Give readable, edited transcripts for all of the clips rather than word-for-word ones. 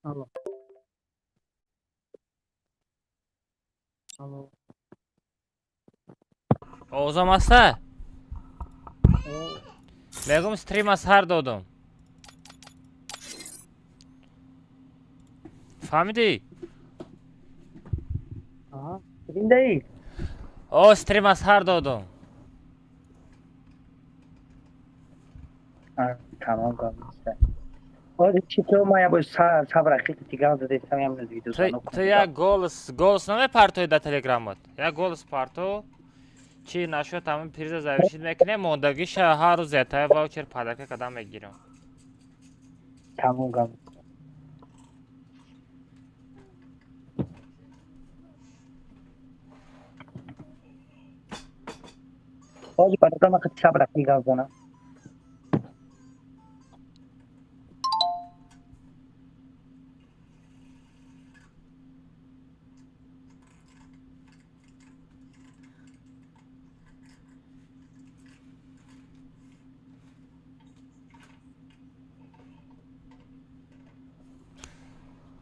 Алло, алло. Oğuzhan Masa, О, begim streama sar dodum. Famidi? ага. Dinleyin. O streama sar dodum. Tamam kardeşler. O çiftliği maya bu sabrakı tigan da desem yalnız videodan Ты okundu da. я голос на партой да телеграмот. Я голос парто. Чи нашо там приза завершит мекне мондаги шахару зета ваучер падака кадам мегирам. Tamam kardeşler. O parada mı kısa bırakı gazına?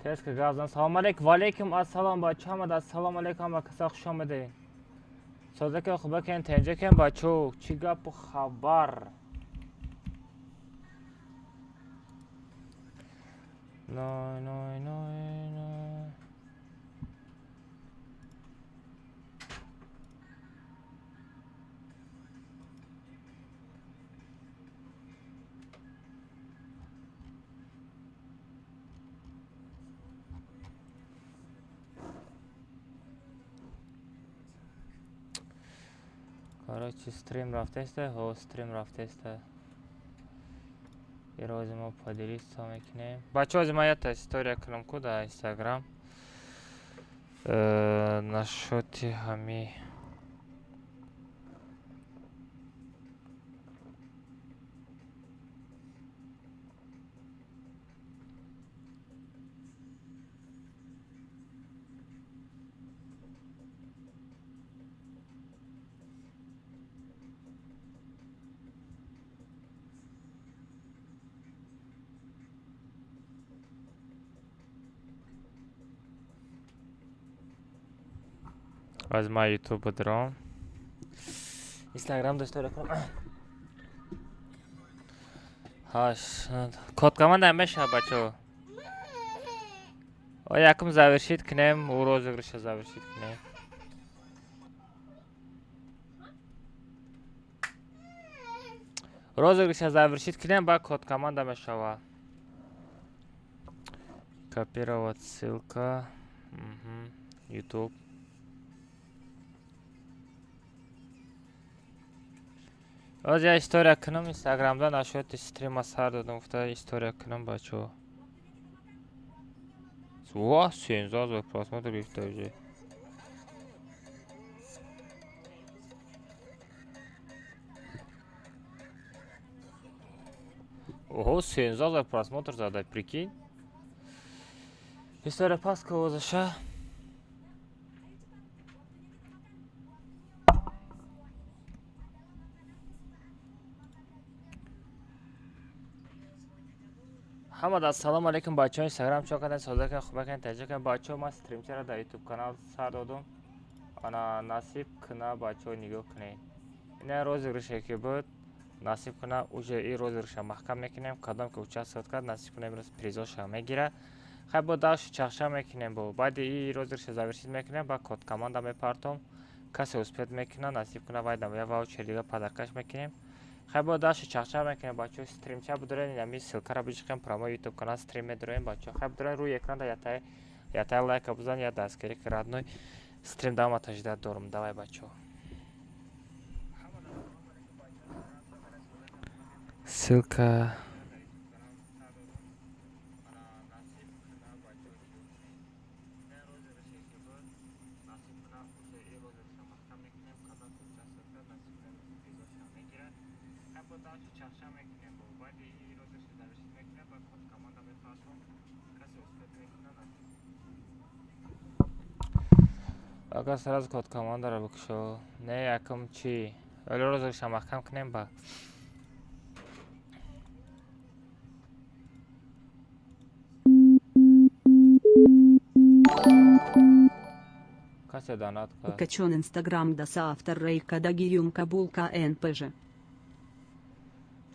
Teske gazdan salam aleykum. Ve aleyküm assalam bachama da salam aleykum ve kısa xuş amede. Sözeke xubaken tenceken bacho. Çi gap xabar. Noy noy noy noy. Короче, стрим рафтесте, хо стрим рафтесте. Ирози мо поделиться мекунем. Бачаҳо ман як история кунам ку дар Instagram. Нашоти ҳами аз ман YouTube дорам. Instagram да история кунам. Ҳаш. Коткаман намеша бачаҳо. Якум завершит кунем, у розыгрыша завершит кунем. Розыгрыша завершит кунем, ба коткаман намешава. Копировать ссылка. YouTube. Аз я история кунам Instagramda нашоти стрима сар додам, гуфта история кунам бачаҳо. Во, 17 просмотр гирифта уже. Ого, 17 просмотр зада, прикинь. История паска озаша. ҳамад ассалому алейкум бачаҳои Instagram чо кардем соза кардем хуба кардем таҷа кардем бачаҳо ман стримчара дар YouTube канал сар додам ана насиб куна бачаҳо нигоҳ кунед ина розыгрыше ки буд насиб куна уже и розыгрыша маҳкам мекунем кадом ки участвовать кард насиб куна имрӯз призоша мегира хай бо дашт чахша мекунем бо баъди и розыгрыша завершит мекунем ба код команда мепартом касе успеҳ мекуна насиб куна вай дам я ваучер дига падаркаш мекунем хай бо дашт чахша мекунем бачаҳо стримча будорен ями ссилкара бичиқем промо YouTube канал стрим медорем бачаҳо хай будорен рӯи экран ятай лайка бизан я дастгирӣ ки радной стрим давам тажида дорум давай бачаҳо ссылка агар сразу код командаро бикушо не якум чи вале розыгрыша маҳкам кунем ба کسی دانات کرد Качон Инстаграм даса автор Рейка Дагиюм Кабулка НПЖ.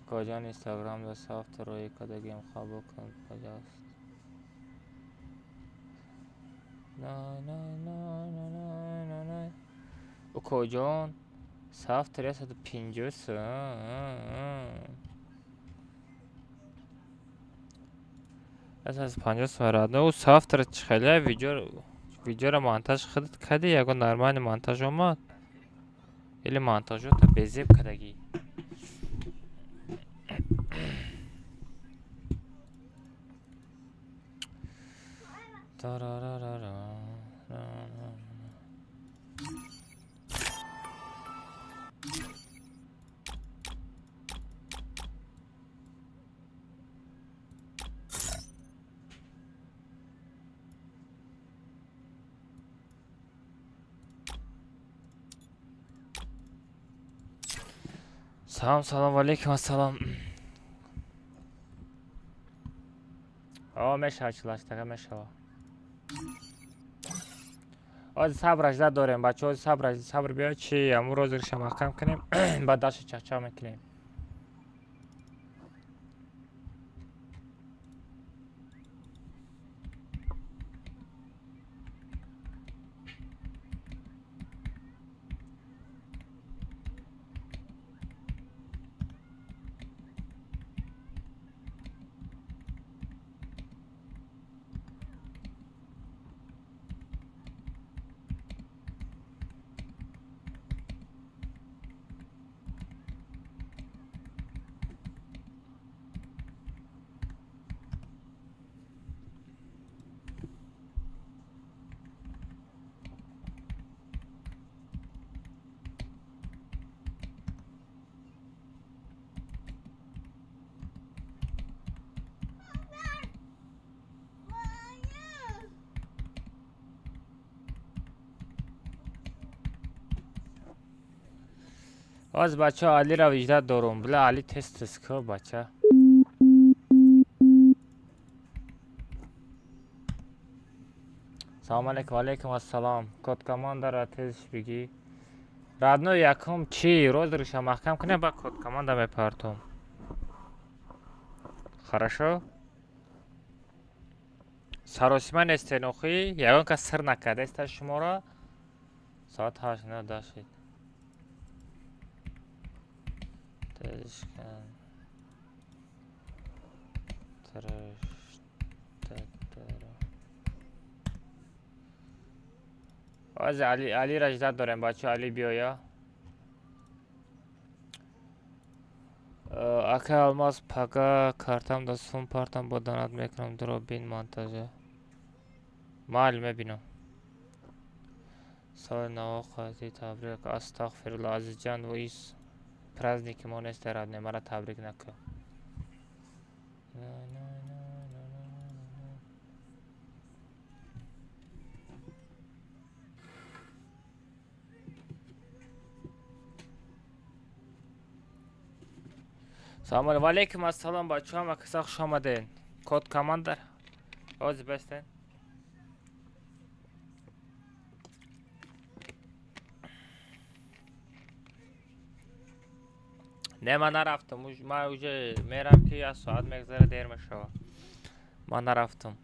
کجان اینستاگرام و سافت روی کدگیم خوابو کن کجاست نه نه نه نه نه نه نه او کجان سافت ریاست 50 از 50 سوارد او سافت را خیلی ویدیو را مانتاژ خودت کردی یا نرمال مانتاژ اومد или монтажо та безеб кадагӣ салом алейкум ассалом мешава чилаштага мешава ози сабр ажда дорем бача ози сабр биё чи аму розиша маҳкам кунем баъд дашти чахчах мекунем оз бача алиро виҷда дорум била али тестиско бача салом алейкум алейкум ассалом код командара тезиш бигӣ радно якум чи розиша маҳкам кунем ба код команда мепартом хорошо саросима нестенохӣ ягон кас сир накардаеста шуморо соат 8 дашид тезишкан оз али раҷдат дорем бача али биёя ака алмаз пага картам дастум партам бо донат мекунам дуро бин монтажа майли мебинам соли наво қази табрик астағфирулла азизҷан во ис праздники мо нест радне мара табрик накун салом алейкум ассалом бачаҳо ва киса хуш омаден код команда ози бестен не ман нарафтам ман уже мерам ки аз соат мегзара дер мешава ман нарафтам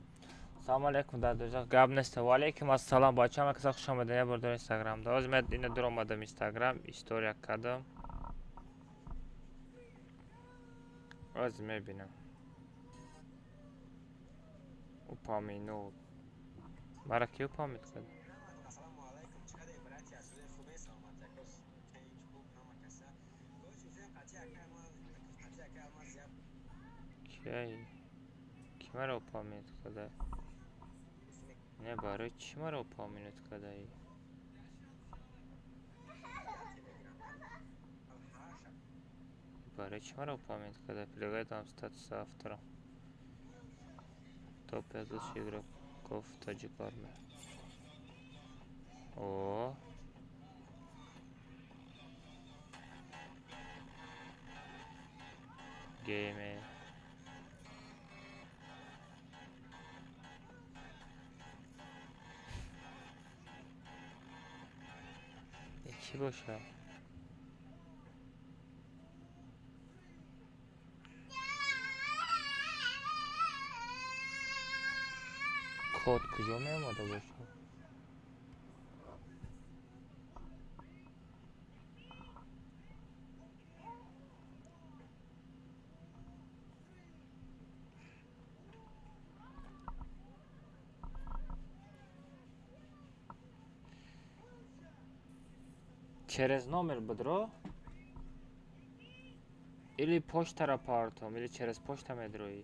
салом алейкум дар дӯзах гап неста ва алейкум ассалом бачаҳо ва киса хуш омаден я бор дар инстаграмда ози ман ина дур омадам инстаграм история кардам ози мебинам упоминуд мара ки упомид кард ки мара упомид карда не барои чӣ мара упоминуд кардаи барои чӣ мара упомид карда пригледам статуси автора топ 5 лучших игроков таҷикарме о гейме چی باشه؟ کد کجا میامده باشه؟ Через номер бедро? Или почта рапортом, или через почта медрои?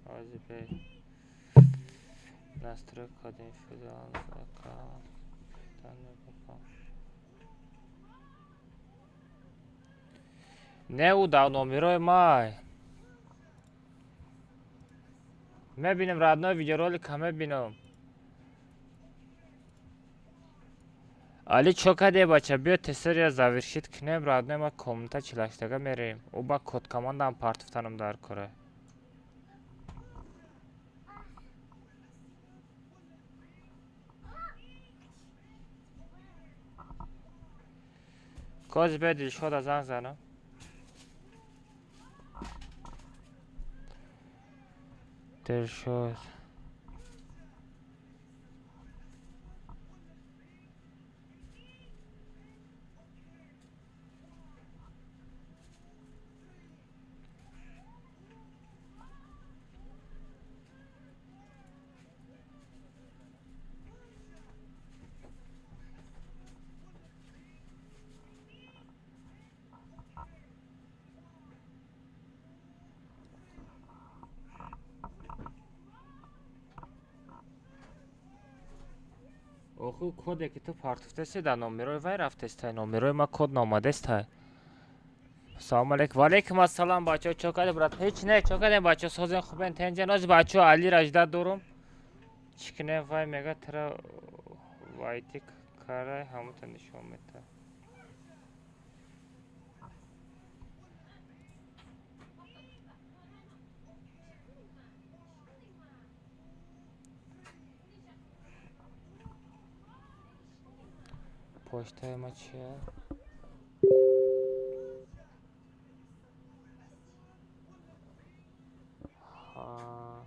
Азипе. Настройка один федерал аккаунт. Данный попал. Не удал номерой май. میبینیم رادنای ویدیورولик میبینم. علی چوکاده بچه بیا تستری завершит کنیم رادنای ما комната چلاشتگه میریم. او با کد کماندم پارتفتانم در کره. کاز به دلشاد از زنگ زنم. دلشاد اوخو کوده که تو پارتفتسی در نومیروی وای رفتسته نومیروی ما کد نامدسته. سلام علیکم و علیکم السلام بچه چوکاده برات هیچ نه چوکاده بچه سازن خوبن تنجه ناز بچه علی رجده دورم چکنه وای میگه ترا وایتی کاره همون نشون میده. پشته ما چیه؟ ها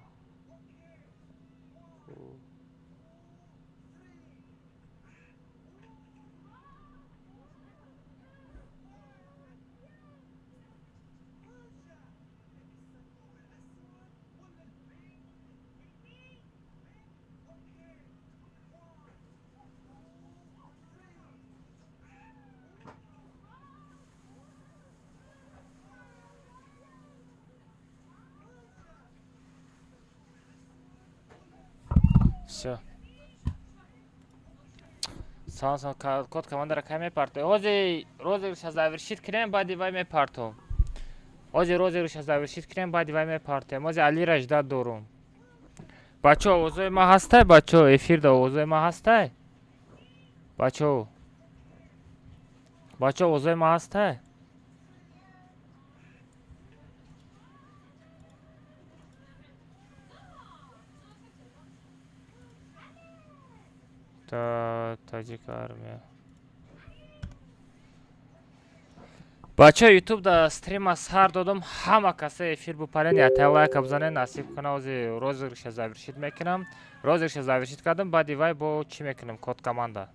все. Сан код команда ракай мепарто. Ози розыгрыш завершит крем бади вай мепарто. Ози розыгрыш завершит крем бади вай мепарто. Ози али рajda дорум. Бачо озой ма ҳастай бачо эфирда озой ма ҳастай. Бачо. Бачо озой ма ҳастай. Таджик армия. Бача ютуб да стрима сар додам ҳама каса эфир бупарен я лайк абзане насиб кана ози розыгрыш завершит мекунам. Розыгрыш завершит кардам баъди вай бо чӣ мекунам код команда.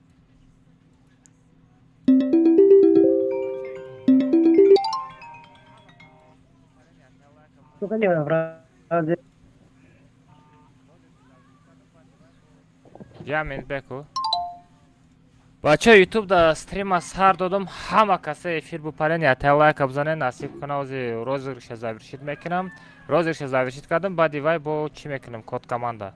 Я мен беку. Бача ютуб да стрима сар додам ҳама каса эфир бупарен я лайк абзане насиб кана ози розыгрыш завершит мекунам. Розыгрыш завершит кардам баъди вай бо чӣ мекунам код команда.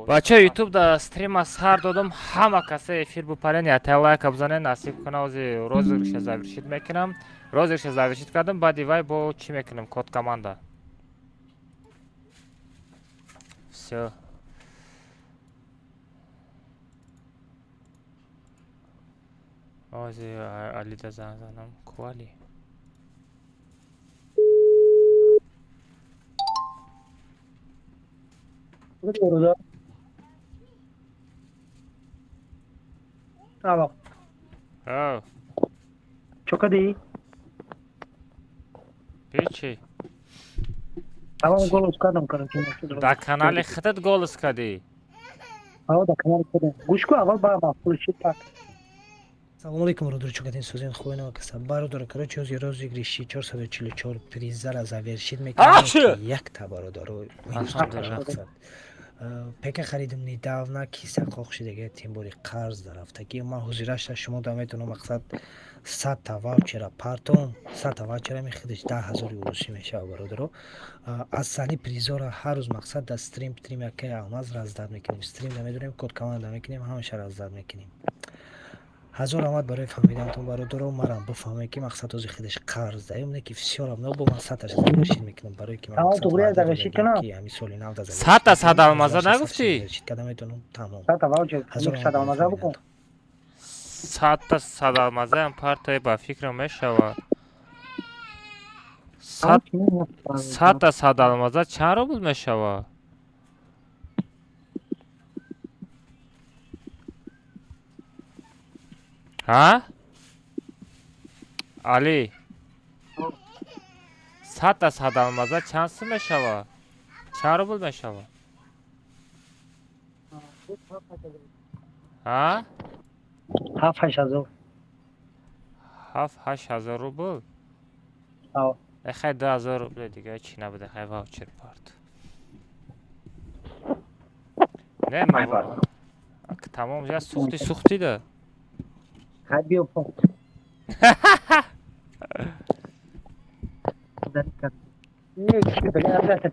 Бача ютуб да стрима сар додам ҳама каса эфир бупарен я лайк абзане насиб кана ози розыгрыш завершит мекунам. Розыгрыш завершит кардам баъди вай бо чӣ мекунам код команда. Всё. آزی علی دا زنگ زنم کوالی Doğru. Tamam. او Çok hadi. هیچی Tamam gol uskadım kardeşim. در کانال خطت گولس کدی Hava da kanal kode. Guşku aval baba pulşit tak. Салам алейкум, родурчукатин сузин хуйна каса. Бародар, короче, аз роз игри 444 призара завершит мекунем ки як табародаро. Алхамдулилла. Пека харидим недавно киса қоқшидага тимбори қарз дарафта ки ман ҳузирашта шумо да метунам мақсад 100 та ваучера партон 100 та ваучера мехидиш 10,000 уруши мешава бародаро. аз сани призора ҳар рӯз мақсад да стрим яке алмаз раздад мекунем. Стрим да медонем код команда мекунем ҳамаша раздад мекунем. ҳазор омад барои фаҳмидантон бародаро. Марам бифаҳмем ки мақсад ози хидиш қарз даем не ки всё равно бо ман 100 таш завершит мекунам барои ки ман ҳамин соли нав да завершит. 100 تا 100 алмаза нагуфти када метонам тамом. 100 تا 100 алмаза ам партои ба фикрам мешава 100 تا 100 алмаза чанд рубл мешава ها علی 100 تا 100 алмаза чанд сум мешава чанд рубл мешава ها 7-8 7-8 рубл خیلی 2000 روبل دیگه چی نبوده خیلی واوچر پارت نه ما تمام جا سوختی ده خیلی بیو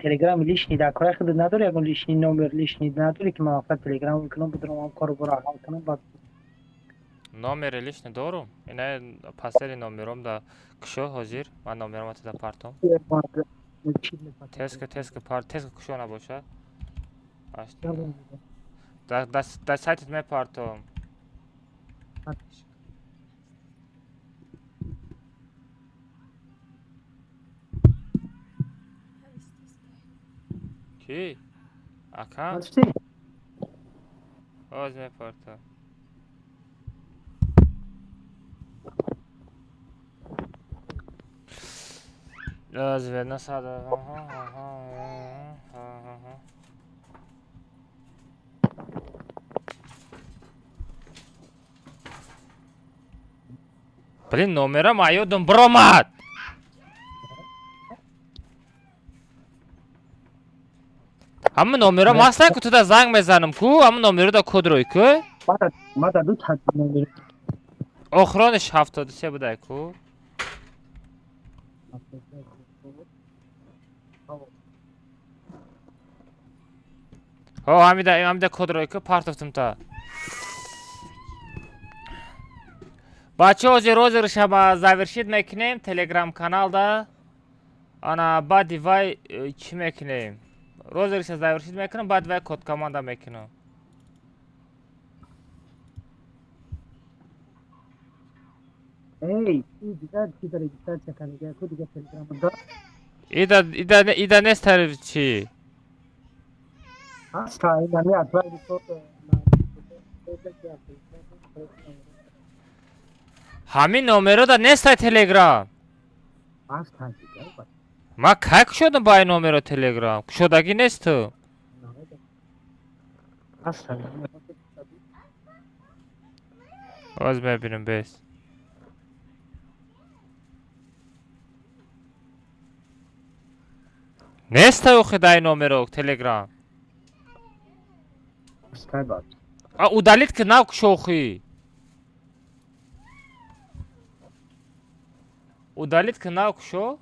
تلگرام لیشنی در کار خود نداری اگه لیشنی نمبر لیشنی نداری که من فقط تلگرام میکنم بدرم هم کارو برای حال کنم بعد номер лишний дорум ина пасери номером да кушо ҳозир ман номером да партом теска кушо набоша да сайтит мепартом ки ака оз мепартам разве насада блин номерам аёдам биромад ҳама номерам ҳастан ку туда занг мезанам ку ҳама номеруда кодрои ку охирониш 73 будай ку ҳамида кодрои ку партофтум та бачаҳо ҳозир розыгрышаба завершит мекунем телеграм каналда ана баъди вай чӣ мекунем розыгрыша завершит мекунам баъди вай код команда мекунам ида нест чи ҳамин номерода нестай телеграм ма кай кушодам ба ин номеро телеграм кушодагӣ несту оз мебинам бес нестай охи да ин номеро телеграм удалит ки нав кушо охи удалит ки нав кушо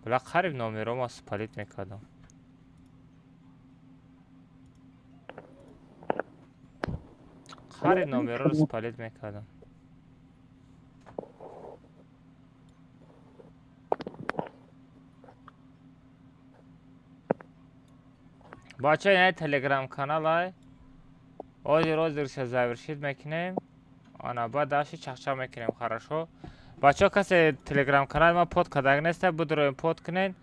била қариб номерома спалит мекардам қариб номероро спалит мекардам бача ин телеграм канал розыгрыша завершит мекунем. Ана баъд даши чахчах мекунем, хорошо? Бача касе телеграм канал ма под кардаг неста, будроем под кунен.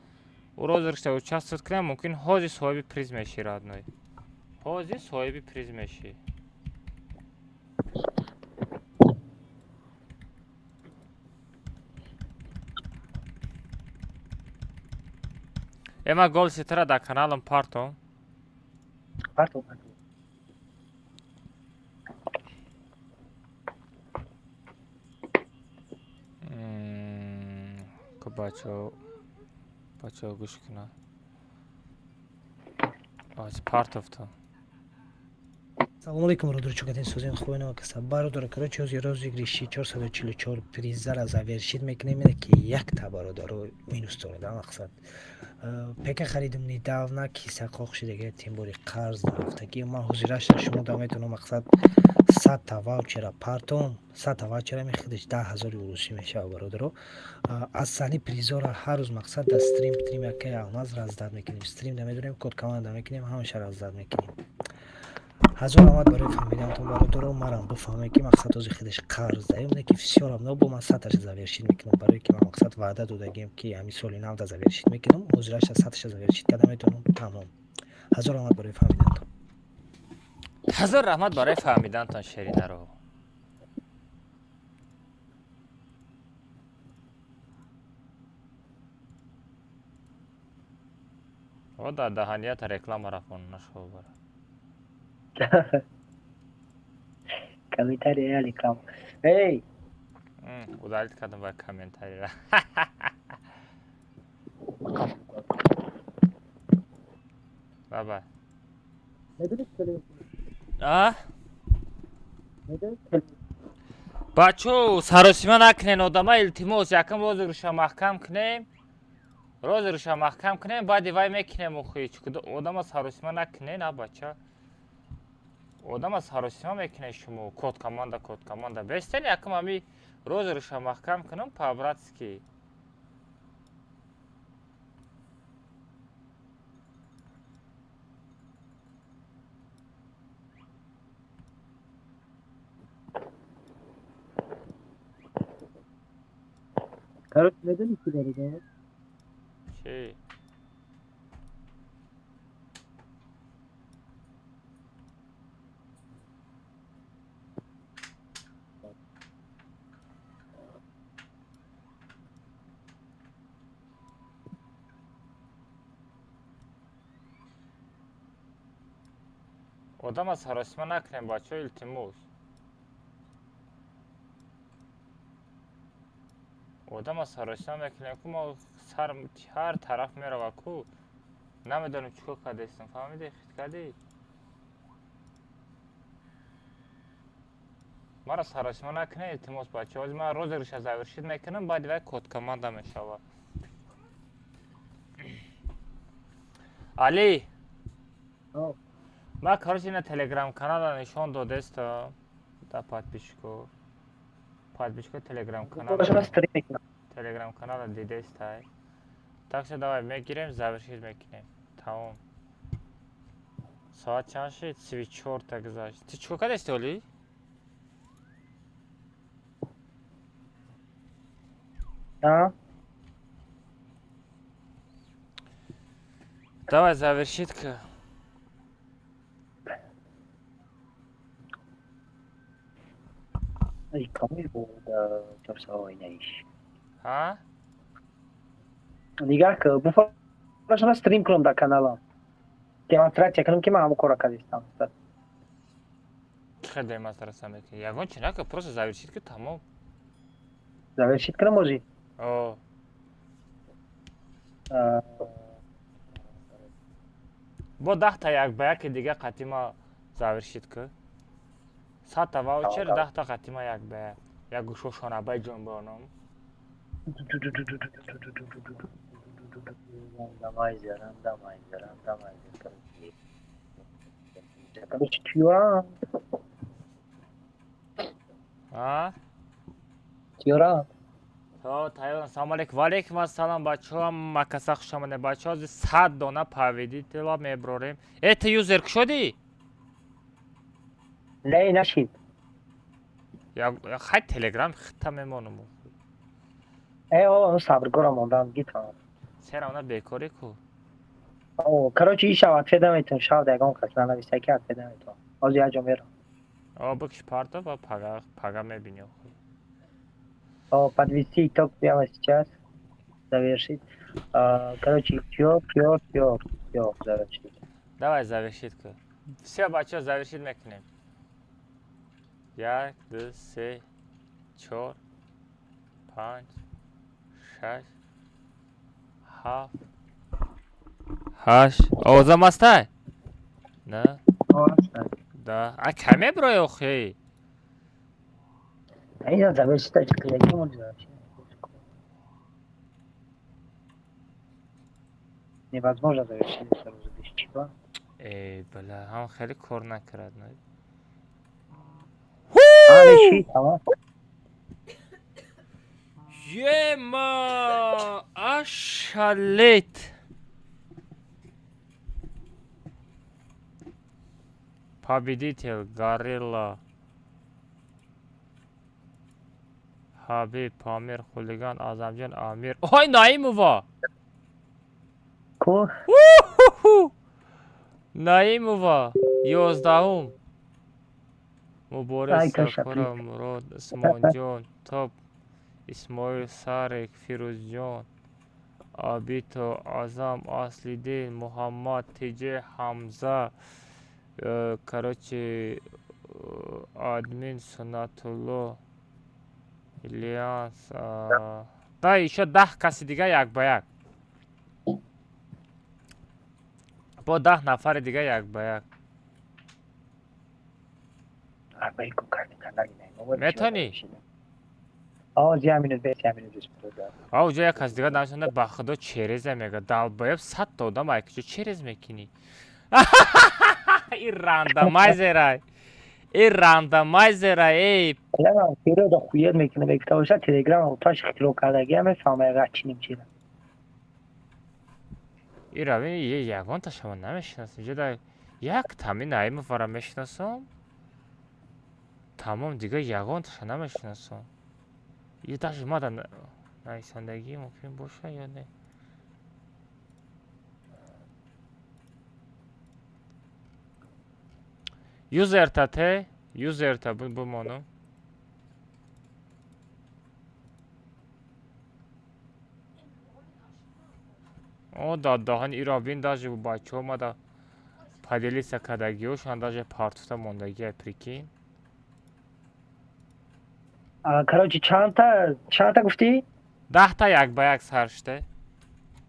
У розыгрыша участвовать кунем, мумкин ҳози соҳиби приз меши, родной. ҳози соҳиби приз меши. Ема гол ситара дар каналам партом. Парту. Бачо гӯш куна. It's part of to. Салому алейкум, родурчукатин созин хуйно каса. Бародар, короче, розыгрыш 444 призара завершит мекунем, ки як та бародару минус дорад, мақсад. Пека харидим недавно киса қоқ шидага тем бори қарз дарафтаги ман ҳозираш шумо да метавонам мақсад 100 та ваучера партом 100 та ваучера мехидиш 10000 урусӣ мешава бародаро. аз сали призора ҳар рӯз мақсад да стрим яке алмаз раздад мекунем, стрим да медонем код команда мекунем, ҳамаша раздад мекунем. ҳазор омад барои фаҳмидантон бародаро, марам бифаҳме ки мақсад ҳози хидиш қарз даем не ки фисёр амно бо ман 100 завершит мекунам, барое ки ман мақсад ваъда додагем ки ҳамин соли 90 завершит мекунам, ҳозираш 100 завершит карда метавонам тамом. ҳазор омад барои фаҳмидантон. ҳазор раҳмат барои фаҳмидантон шеринаро. о дар даҳанията реклама рафон нашо бара. Комментарий реклама. Эй! Удалить кардам ба комментария. Баба. Бачо, саросима накунен одама, илтимос якам розыгрыша маҳкам кунем. Розыгрыша маҳкам кунем, баъди вай мекунем охи. Одама саросима накунен, а бача. Одама саросима мекунен шумо. Код команда. Бестен якам ами розыгрыша маҳкам кунам, по-братски. Короче, neden ikileri de? Şey. Odama sarosima naknem bacho iltimos. Odama sarosima meknem ку мо сар ҳар тараф мерава ку. Намедонам чикор кардастам, фаҳмиди хит кардӣ? Мара саросима накунед илтимос бача. Ҳозир ман розыгрыша завершит мекунам, баъди вай код команда мешава. Али. Ман короче ина телеграм канала нишон додаста. Да подписчиков. Подписчиков телеграм канала. Телеграм канала дидестай. Так что давай мегирем, завершить мекунем. Тамом. Соат чанд шуд? 34 гузашт. Ты чико кардасти Оли? Да. Давай завершить-ка. Ай, кому burada çok sağ oynayış. Ha? Ligar că bu faci stream clone da kanala. Demonstrația că nu chema am cora cadistan. Чиқар демонстрация мекунӣ? Ягон чинака просто завершит ки тамом. Завершит că можи. О. Бо 10 та як ба яки дига қатима завершит ки. 100 та ваучер 10 та қатима як ба як. Як гӯшошонабаи ҷонбонам. Randomizer. Короче, Тьюран. А? Тьюран. تایوان سلام علیکم. و علیکم السلام بچه‌ها. مکسا خوش آمدید بچه‌ها. 100 دانه پاویدی طلا میبریم. ات یوزر شدی؟ نه نشید. یا خیلی تلگرام خطا میمونم. اون صبر گرم موندم گیتام. چرا اونا بیکاری کو؟ او کراچی ایش آوت فدامتون شاو دگان کسنا نویسته کرد فدامتون. از یا جمعه بکش پارتا با پاگا میبینیم. او подвести итог прямо сейчас. Завершить. Короче, все, завершить. давай завершить ку. все бача завершить میکنیم. 1 2 3 4 5 6 7 8 اوزام است؟ نه да کمه برای اخی اینا завершить клейки можно. Невозможно завершить сразу без чего. ای بله هم خیلی کار نکرد نه Решить, ага. Ема ашалет. Победитель Горилла. Хабиб, Памир, Хулиган, Азамджан, Амир. Ой, Наимова! Ко? Наимова, 11. Муборис, Ай, каша, Сафара, Мурод, Смонджон, Топ, Исмаил, Сарик, Фирузджон, Абито, Азам, Аслидин, Мухаммад, Тиджи, Хамза, короче, Админ, Сунатулло, Ильяс, да, еще 10 каси дига як ба як. با 10 نفر دیگه یک به یک میتونی؟ آوجا یک از دیگه نمیشونه با خدا چریزه میگه دال باید 100 تا آدم ایکجا چریز میکنی این راندمایزره این راندمایزره ای پیرو دا خوید میکنه بکتا باشه تلگرام و تاش اختراع کردگی همه فهمه غچینیم چیرم این روی یه یگان تا شما نمیشناسم جدا یک تامین نایم فرا میشناسم تمام دیگه یگان تا شما نمیشناسم یه داشت ما در نویسندگی ممکن باشه یا نه یوزر تا ته یوزر تا بمانم دادهان ای را بین داشت و بچه ها ما دا پدیلی سکدگی و شان داشت پارتوفتا موندگی پریکین کراچی چند تا گفتی؟ 10 تا یک به یک سرشته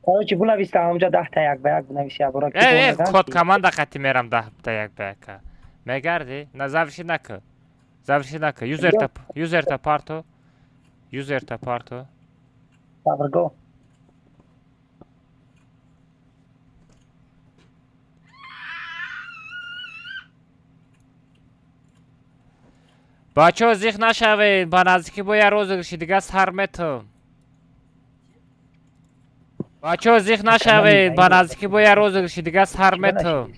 کراچی بنویسته همونجا 10 تا یک به یک بنویسی برا کی کد کمان دقتی میرم 10 تا یک به یک میگردی؟ نه زفرشی نکه یوزر تا پارتو صبرگو بچه ها زیخ نشوید با نزدیکی با یه روز گشی دیگه سر میتون بچه ها زیخ نشوید با نزدیکی با یه روز گشی دیگه سر میتون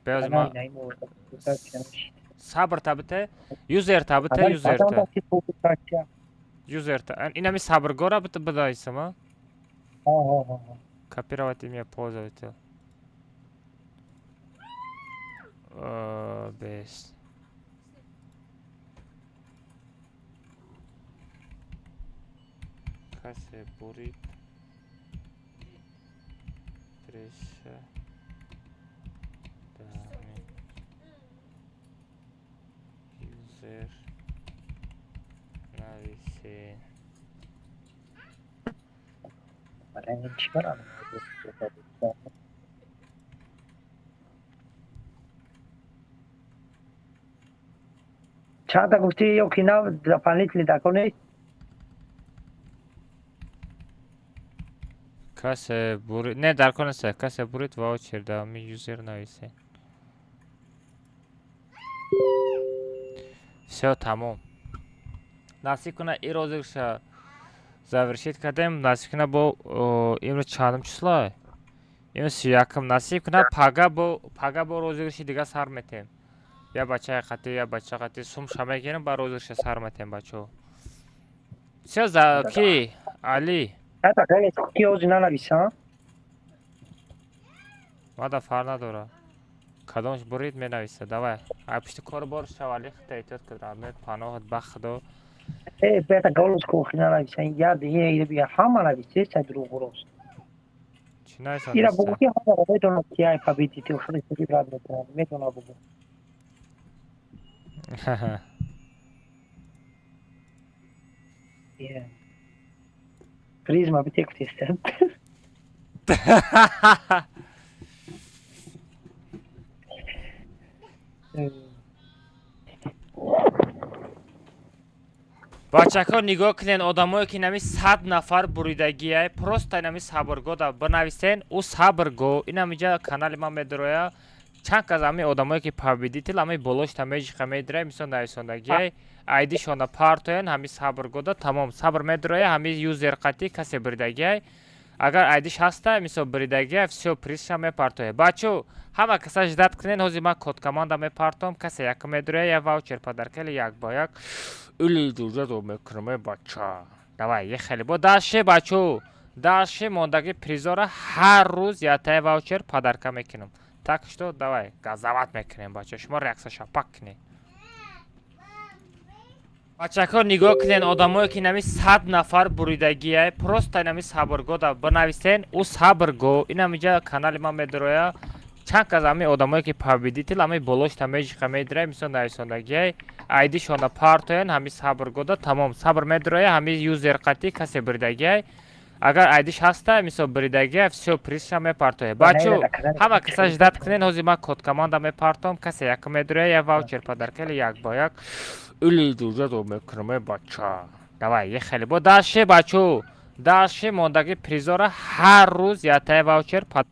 بیاز ما صبر تابته یوزر تابته یوزر تا این همی صبر گوره بدایسم ها کپیراواتی میه پوزاویتو best kase burit tresha dami user navisin چند تا گفتی یو کینا زفانیت لیده کنی؟ کاسه بورید نه در کنه سه کاسه بورید واوچر دامی یوزر نویسه все تمام насиб кунад ин розыгрыша завершит кардем. Насиб кунад бо имрӯз чандум число? Имрӯз 31 насиб кунад пага бо розыгрыши дига сар метем. Я бачаи қати, я бача қати сум шама гирем ба розыгрыша сар метем бачо. Все за ки Али. Ата ки ҳозир нанависам. Мада фар надора. Кадомш бурид менависа. Давай. Ай пушти кор бор шавали хита эҳтиёт кардам. Паноҳат ба Худо. Бета голос кохи нанависам. Я ин бия ҳама нависе са дурӯғ. Чӣ нависам? Ира бугу ки ҳама метавонад ки ай победите ушони сиди рад метавонад. Метавонад бугу. Призма битек тестем. бачаҳо нигоҳ кунед, одамое ки нами 100 нафар буридагия просто нами сабргода бинависен. У сабрго инамиҷа канали ман медороя чанд кас ами одамое ки победител ами болошта межиқа медира мисол нависондагия айдишона партоян ҳами сабргода тамом сабр медороя ҳами юзер қати касе буридагия агар айдиш ҳаста мисол буридагия всё призша мепартоя. Бачо ҳама каса ждат кунед, ҳозир ман код команда мепартом, касе як медороя я ваучер падаркали як ба як или дужадо мекунаме бача. Давай ехали бо даши бачо. Даши мондаги призора ҳар рӯз ятая ваучер падарка мекунам. Так что давай газават мекунем бача. Шумо реакция шапак кунед. бачаҳо нигоҳ кунед, одамое ки нами 100 нафар буридагия просто нами сабргода бинависен. У сабрго инамиҷа канали ман медороя чанд кас ами одамое ки победител ами болошта межиқа медира мисол нависондагия айдишона партоян ҳами сабргода тамом сабр медороя ҳами юзер қати касе буридагия агар айдиш ҳаста мисол буридагия всё призша мепартоя. Бачо ҳама каса ждат кунед, ҳозир ман код команда мепартом, касе як медороя я ваучер падаркали як ба як или дужадо мекунаме бача. Давай ехали бо даши бачо. Даши мондаги призора ҳар рӯз ятая ваучер пад.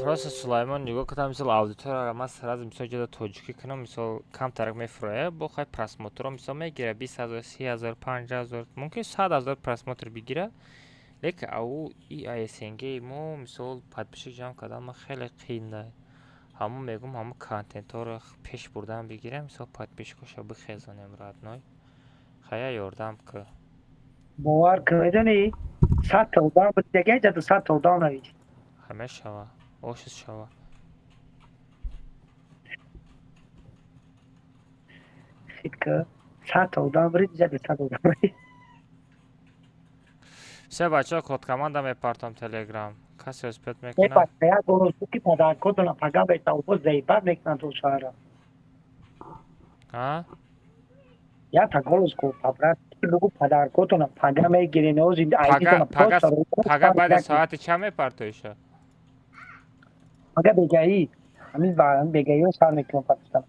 Просто Сулаймон нигоҳ кардам мисол аудитория ман сразу мисол ҷода тоҷикӣ кунам мисол камтарак мефурӯя бо хай просмотрро мисол мегира 20000 30000 50000 мумкин 100000 просмотр бигира лекин ау и аснг мо мисол подписчик ҷамъ кардан ман хеле қиинда ҳамон мегум ҳамон контентҳоро пеш бурдан бигирам мисол подписчикоша бихезонем родной хая ёрдам ки бовар кун медонӣ 100 та одам буридагия ҷаду 100 та одам навист ҳамешава ошиз шава фитка 100 та одам бурид ҷаду 100 та одам навист все бачаҳо код команда мепартам телеграм касе успет мекунам епаста як голос ки падаркотона пага бета обоз заибат мекунад ду шаҳра а як та голос ко пабрат ки бугу падаркотона пага мегирен ҳозир айдитона пага баъди соати чанд мепартоиша пага бегаӣ ҳамин бегаиҳо сар мекунам пакистон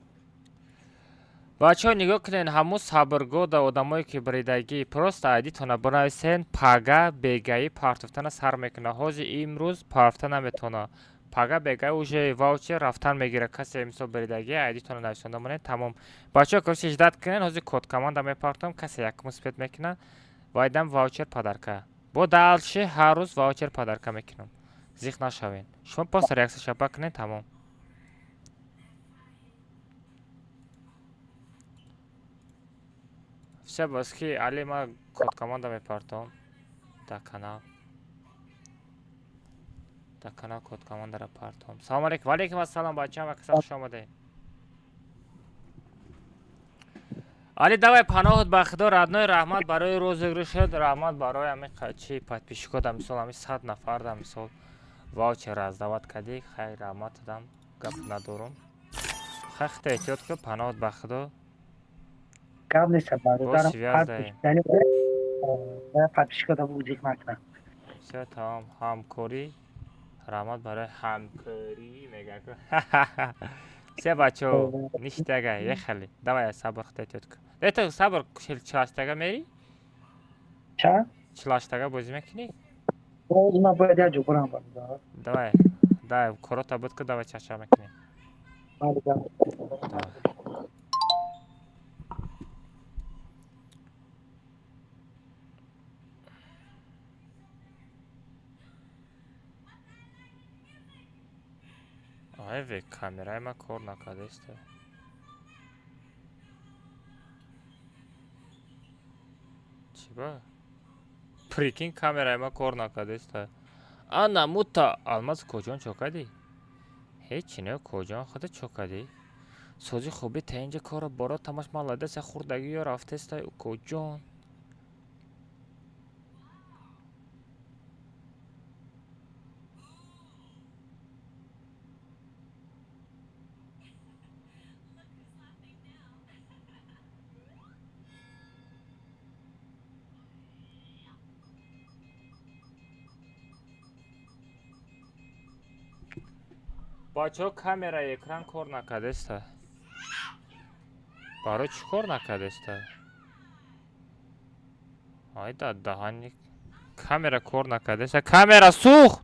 бачаҳо нигоҳ кунед ҳамун сабргода одамое ки буридагӣ просто айдитона бинависен пага бегаӣ партофтана сар мекуна ҳозир имрӯз партофта наметавона пага бегаӣ уже ваучер рафтан мегира касе мисол буридагӣ айдитона нависонда монед тамом бачаҳо кӯшиш ждат кунед ҳозир код команда мепартом касе якум успет мекуна вайдам ваучер падарка бо далши ҳар рӯз ваучер падарка мекунам зиқ нашавен шумо просто реакция шапа кунед тамом все баски али ма код команда мепартом дар канал код командаро партом салом алейкум валейкум ассалом бачаҳам ва каса хуш омадед али давай паноҳат ба худо радной раҳмат барои розыгрышот раҳмат барои ҳамин чи подписчикода мисол ҳамин 100 нафарда мисол ваучер раздават кардӣ хай раҳмат додам гап надорум хай хита эҳтиёт кун паноҳат ба худо гап неста бародарам подписчикода бугу зиқ накунам все тамом ҳамкорӣ раҳмат барои ҳамкорӣ мегӯяд все бачаҳо ништага ехали давай сабр хита эҳтиёт кун ето сабр 48 мери ча 48 бозӣ мекунӣ ман бояд як ҷо бурам давай корота буд ку давай чаша мекунем ай ве камераи ма кор накардааст. Чӣ ба? Прикинь камераи ма кор накардааст. Ана мута алмаз коҷон чокади? Ҳеҷ не коҷон худа чокади? Сози хуби та инҷа кора боро тамаш маладеса хурдагиё рафтеста коҷон. бачаҳо камераи экран кор накардааста? барои чӣ кор накардааста? ай да даҳани камера кор накардааста. Камера сӯхт.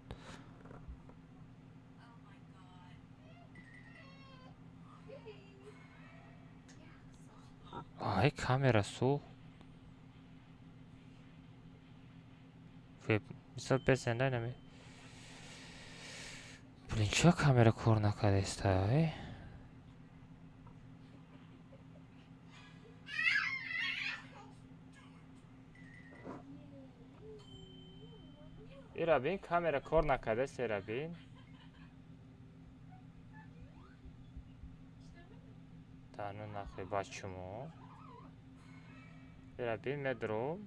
ай камера сӯхт. мисол песенда нами. блин чё камера кор накардааста? ира бин камера кор накардааст. ира бин тану нахи бачумо. ира бин медром.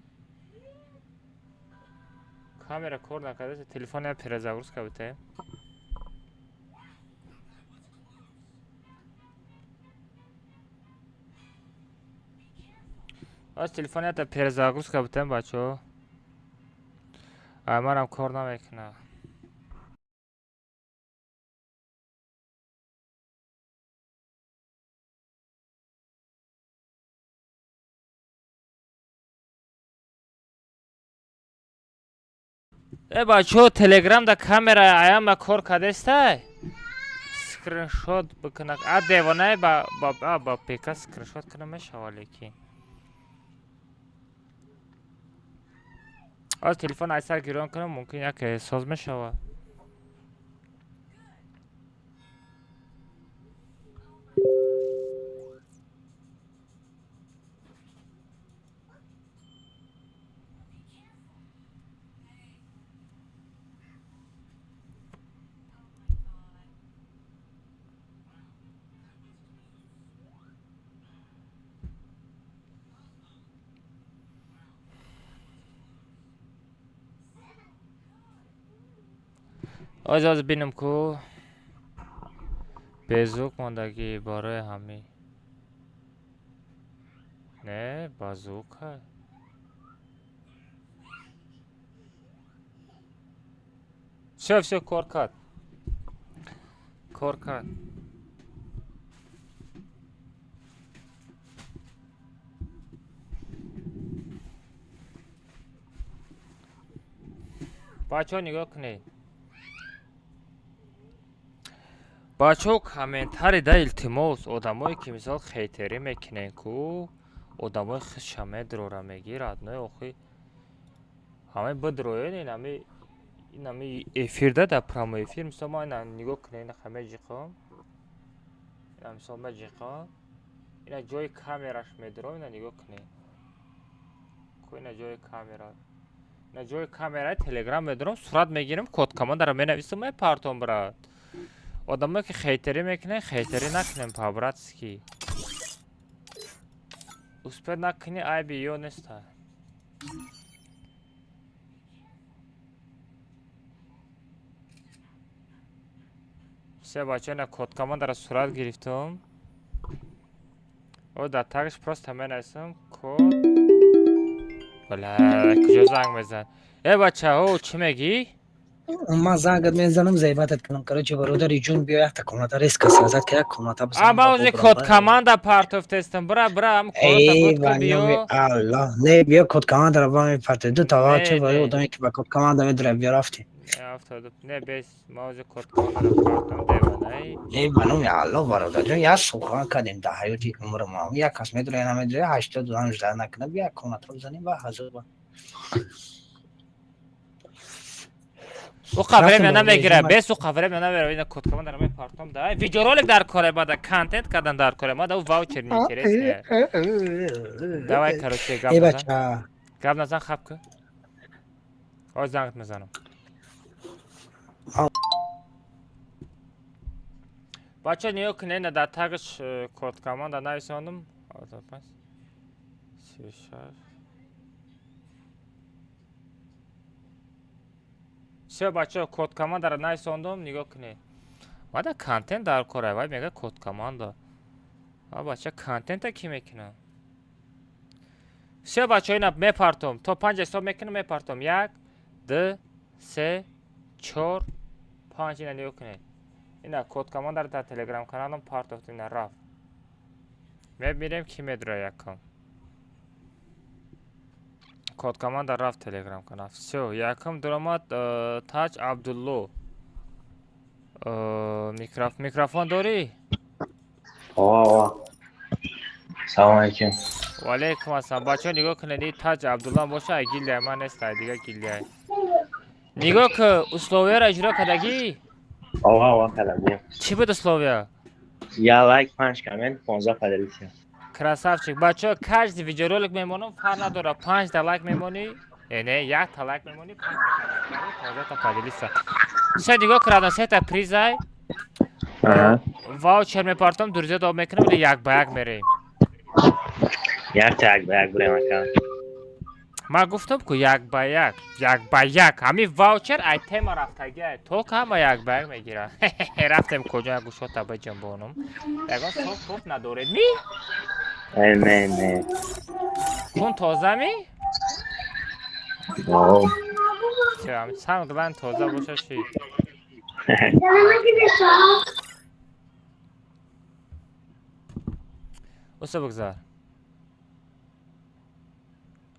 камера кор накардааст. телефони перезагрузка бутаем. аз телефонията перезагрузка бутаем бачаҳо. манам кор намекунам. бачаҳо телеграм да камера аяма кор кардааста? скриншот бикунам. девонаи ба пека скриншот кунам мешава лекин. аз телефон айсар гирон кунам мумкин як соз мешава. аз бинам ку безук мондагӣ барои ҳамин. не базука все кор кард. кор кард. бачаҳо нигоҳ кунед. бачаҳо комментари да илтимос одамое ки мисол хейтери мекунен ку одамои хиша медрора мегирад не охи ҳамаи бидроен инами эфирда да прамо эфир мисол ма ина нигоҳ кунед. ина хамеҷиқом ина мисол меҷиқом ина ҷои камераш медром. ина нигоҳ кунед ку ина ҷои камера. ина ҷои камераи телеграм медром сурат мегирем код командаро менависам мепартом брат. одамое ки хейтери мекунен хейтери накунем по-братски. успех накуни айби ё неста. все бачаҳо ина код командаро сурат гирифтам. дар тагиш просто менависам код. бала куҷо занг мезан. бачаҳо чӣ мегӣ? ман зангат мезанам зайбатат кунам. короче бародари ҷун биё якта комната резка сазад ки як комната ама ози код команда партофтестам. бра ам комната будка биё. алло не биё код командаро ба мепарте. ду та вача ба одаме ки ба код команда медора биё рафти. не бес ма ози код командаро партом деванаи. банум алло бародар ҷон як сухан кардем да ҳаёти умр мо. як кас медора я намедора 80 накунад як комната бизанем ба ҳазор ба. او قبره رفتم میانه به میگیره رژیم. بیس او قبره میانه میره اینا کد کمان در می پارتام ده ویدیو رولک در کار بعد کانتنت کردن در کار ما دو واوچر نی اینترس نه давай короче гап ای назан بچه гап назан хаб кун ҳозир зангт мезанам бача ниё кунед дар тагиш код команда нависондум 36 все бача код командаро нависондум нигоҳ кунед мада контент дар кора вай мега код команда а бача контента ки мекунам все бача ина мепартом то 5 ҳисоб мекунам мепартом 1 2 3 4 5 ина нигоҳ кунед ина код командаро дар телеграм каналам партофт ина рафт мебинем ки медура якам код команда рафт телеграм канал все якам дуромад таҷ абдулло микрофон дорӣ салом алейкум. валейкум ассалом бачаҳо нигоҳ кунед таҷ абдулло боша ай гилия ман нест ай дига гилия нигоҳ ку условияро иҷро кардагӣ ова кардагӣ. чӣ буд условия Я лайк 5 коммент 15 поделиться. красавчик бачаҳо каждый видеоролик мемонам фарқ надора 5 та лайк мемонӣ не 1 та лайк мемонӣ 5 та поделиться все нигоҳ кардам 3 та призай ваучер мепартам дурзиёд об мекунам или як ба як мерем Як ба як бурем ака. ман гуфтам ку як ба як ҳамин ваучер ай тема рафтагиай толк ҳама як ба як мегирад рафтем куҷо як гӯшота баҷанбонам ягон софт надоред ми Не. хун тозами сам гилан тоза боша чи уса бигзар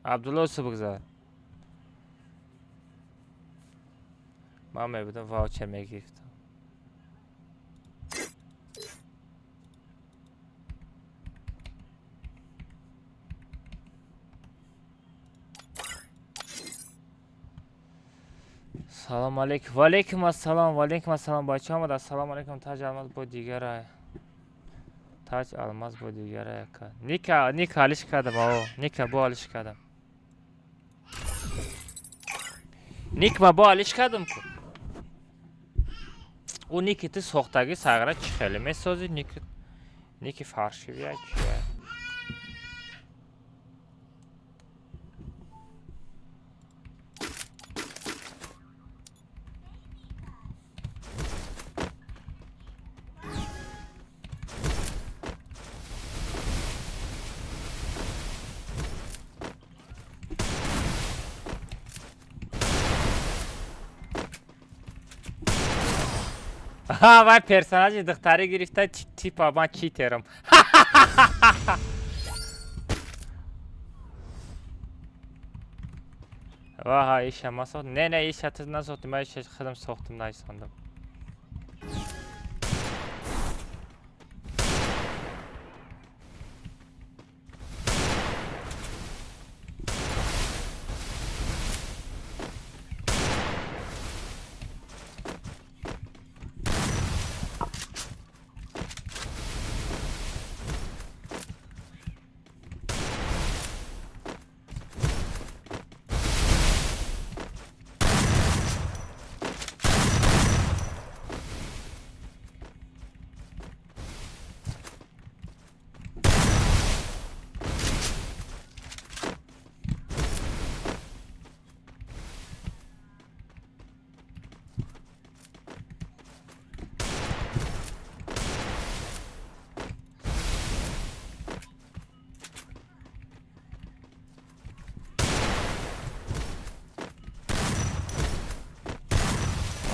абдулло уса бигзар ман мебудам ваучер мегирифтам салом алейкум валейкум ассалом бачаҳо омад ассалому алейкум таҷ алмаз бо дигарай таҷ алмаз бо дигарай ака ника алиш кардам ника бо алиш кардам ник ма бо алиш кардам ку у ники ту сохтагӣ сагра чӣ хеле месозӣ ники фаршивия чия вай персонажи духтарӣ гирифта типа ман читерам ваҳа иша ман сохтам не иша ту насохтим ман иша худам сохтам наисондам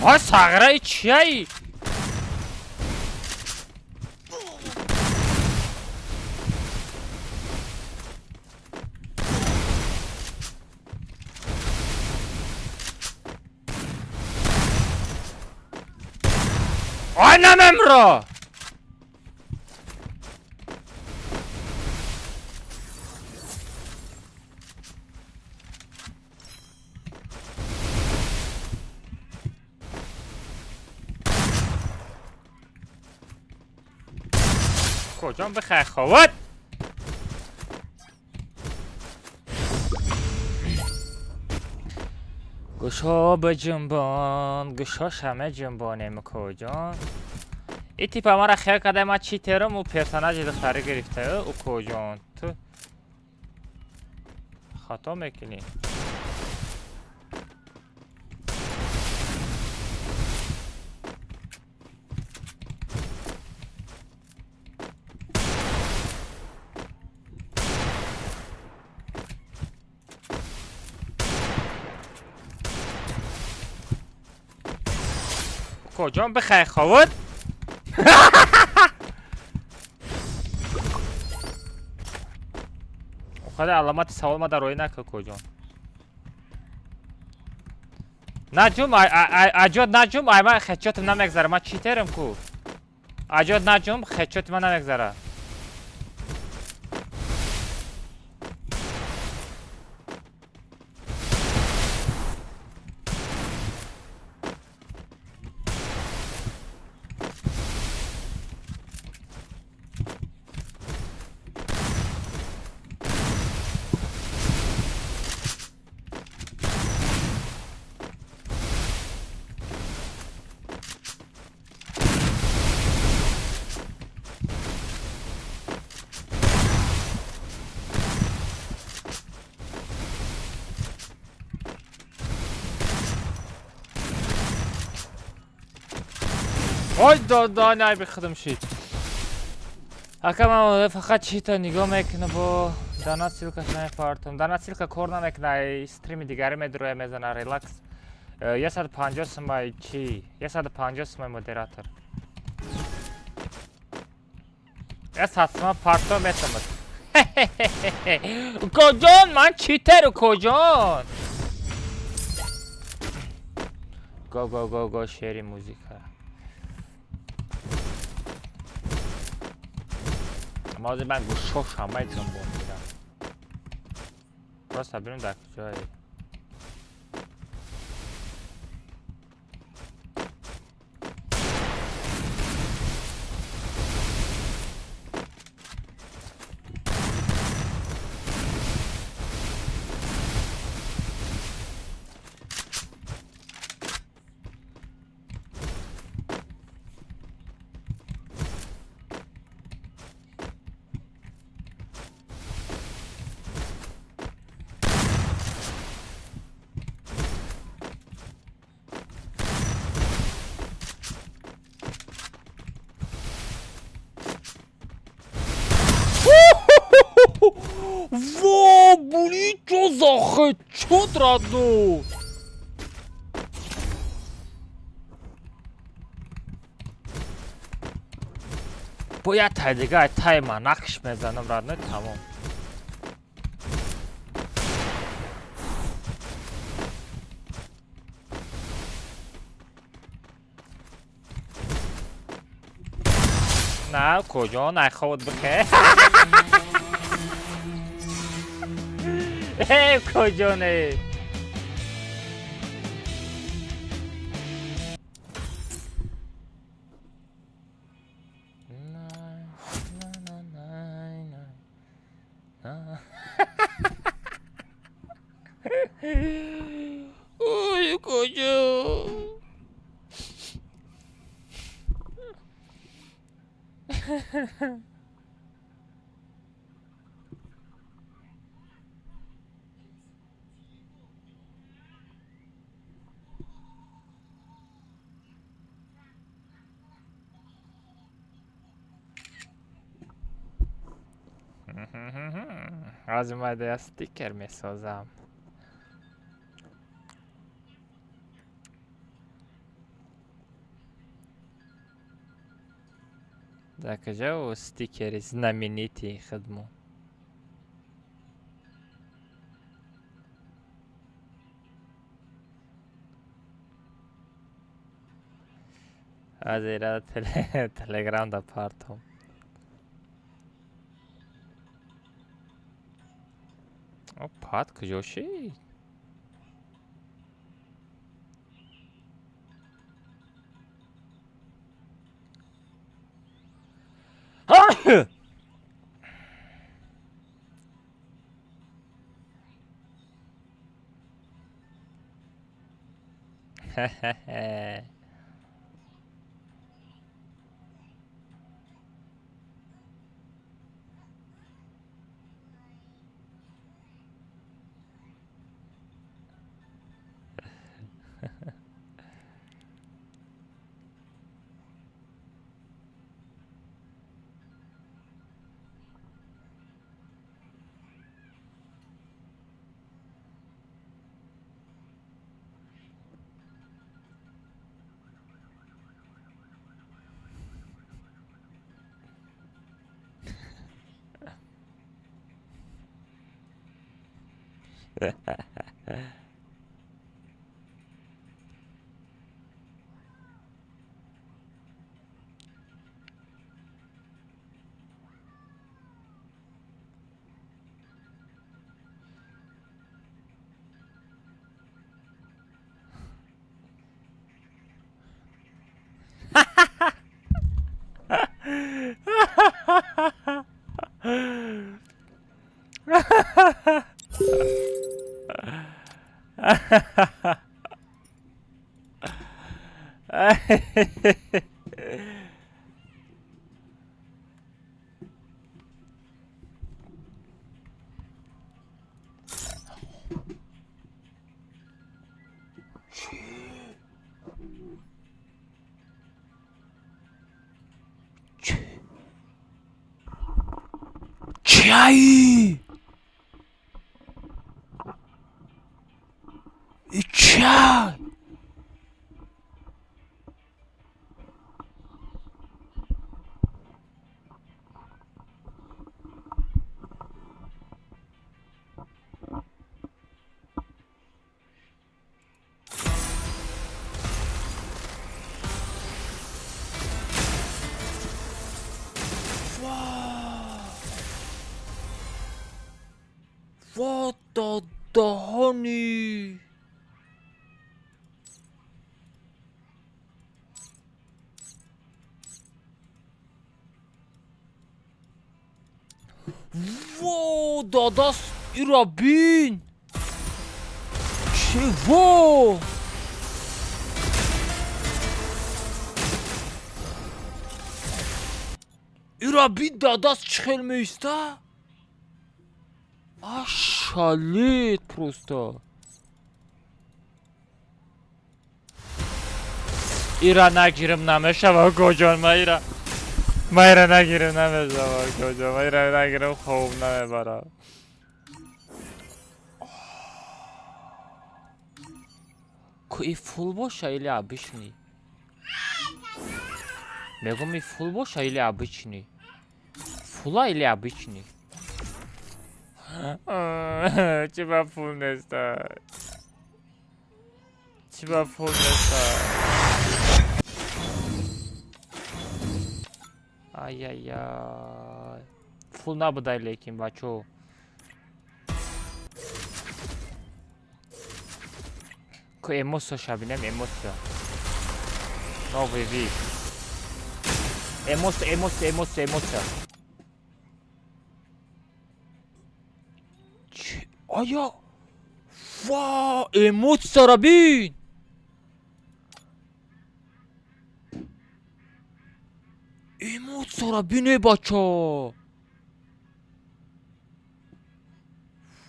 ой саграи чияи ой намемро کجا بخیر خواد گوشا به جنبان گوشا شمه جنبانه کجان این تیپ ما را خیال کرده ما چی ترم و پرسناج دختری گرفته او کجان تو خطا میکنی کجا بخیر خواد خود علامت سوال ما در روی نکه کجا نجوم اجاد نجوم من خدشاتم نمیگذره من چیترم کو اجاد نجوم خدشات من نمیگذره وای دادا نه بخدم شید اکا من فقط چی تا نگاه میکنه با دانا سیلکش نمیپارتم دانا سیلک کار نمیکنه استریم دیگری میدروه میزنه ریلکس 150 سمای چی 150 سمای مدیراتور 100 سمای پارتو میتمد کجان من چیتر کجان گو گو گو گو شیری موزیک مازی من گوشوش همه جنبون میرم راست بریم در کجایی Во, блин, что за хэдшот, родной? باید دیگه تایم نقش میزنم родной تمام نه کجا نخواد بخیر کجا نه اوی کجا از اومده استیکر میسازم در کجا استیکر знаменитый خدمو از ایران تلگرام دا پارتم او پات کجا شید Çay! Çay! What the honey? Wow, dadas irabin. Çevo. İrabin dadas çıkılmışta. Ошалеть просто. Ира нагирим намешава кожон майра. Майра нагирим намешава кожон майра нагирим хоб намебара. Ки фул боша или обычный? Мегами фул боша или обычный? Фула или обычный? Тебя фул не ставь. Тебя фул не ставь. Ай-яй-яй. Фул набудай лекин, бачо. Ко эмоция шабинем, эмоция. Новый вид. Эмоция, эмоция, эмоция, эмоция. Aya! Vaa! Emocja rabin! Emocja rabine bacha!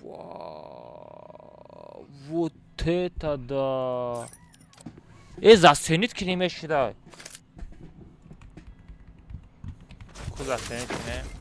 Vaa! Вот это да! Заснит кремеши да! Куда заснит не?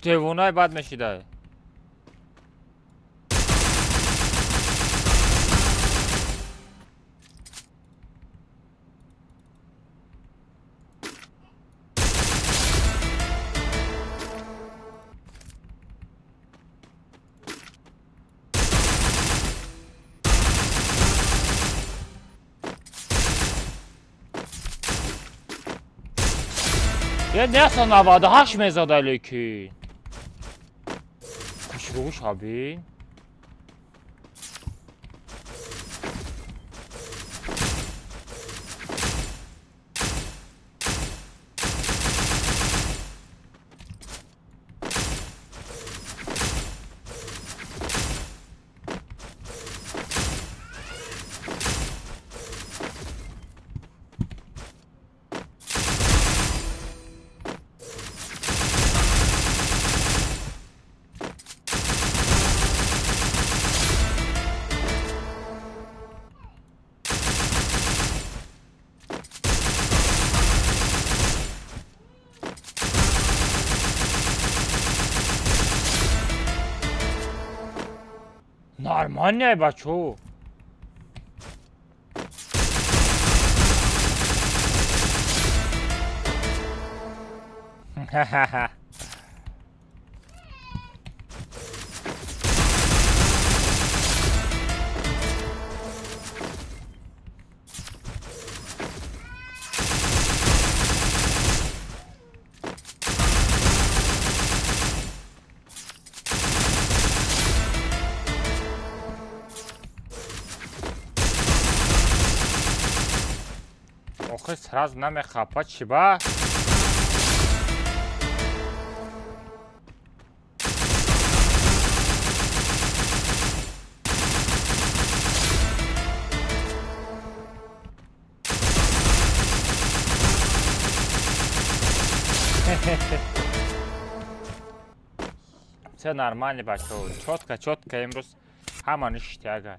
جوونای بد میشیده Ya neyse 98 mezada lekin. Kuş abi. Нормальный бачо. Ха-ха-ха. Охи сразу намехапа чи ба? Все нормально, бачо. Четко имрус ҳама ништага.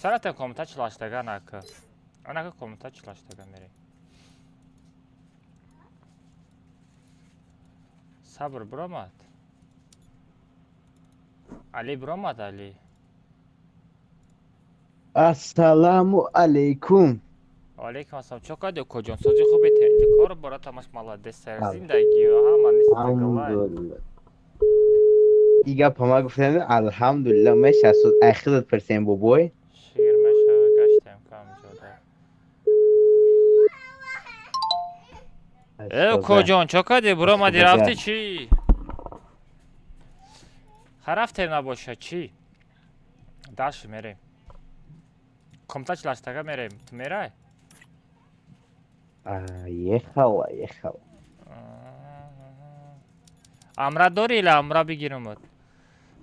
Сарата комментар чилаштага нака. Анака комментар чилаштага мери. Сабр буромад. Али буромад Али. Ассаламу алейкум. Алейкум ассалам. Чокади коҷон созӣ хубе тенҷи кор боратамаш молодец сар зиндагӣ ҳама нистагалай. Дига пама гуфтем алҳамдулилла ме 68% бобой. Шир мешава гаштем камҷода. Коҷон чокади буромади рафти чӣ? Харафте набоша чӣ? Даш мерем. Комтач лаштага мерем. Ту мерай? Ехала. Амра дори ила амра бигирумад.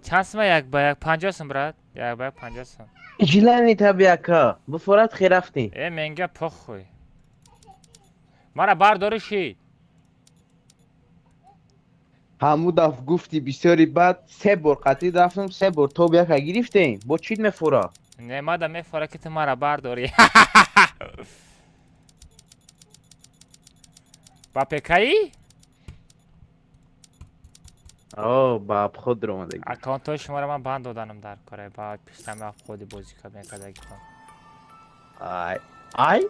Чанд сум як ба як 50 сум брат? Як ба як 50 сум. Жилани табиака. Буфорат хирафти. Менга похуй. Мара бардори ши. Ҳаму даф гуфти бисёри бад 3 бор қатӣ дафтам 3 бор тобиака гирифтем. Бо чит мефора? Немада мефора ки ту мара бардори. Ба пекаи? ба абход ромадаги. Аккаунтҳои шуморо ман банд доданам дар кора. Баъд пиштами абходи бозӣ мекардагитон. Ай?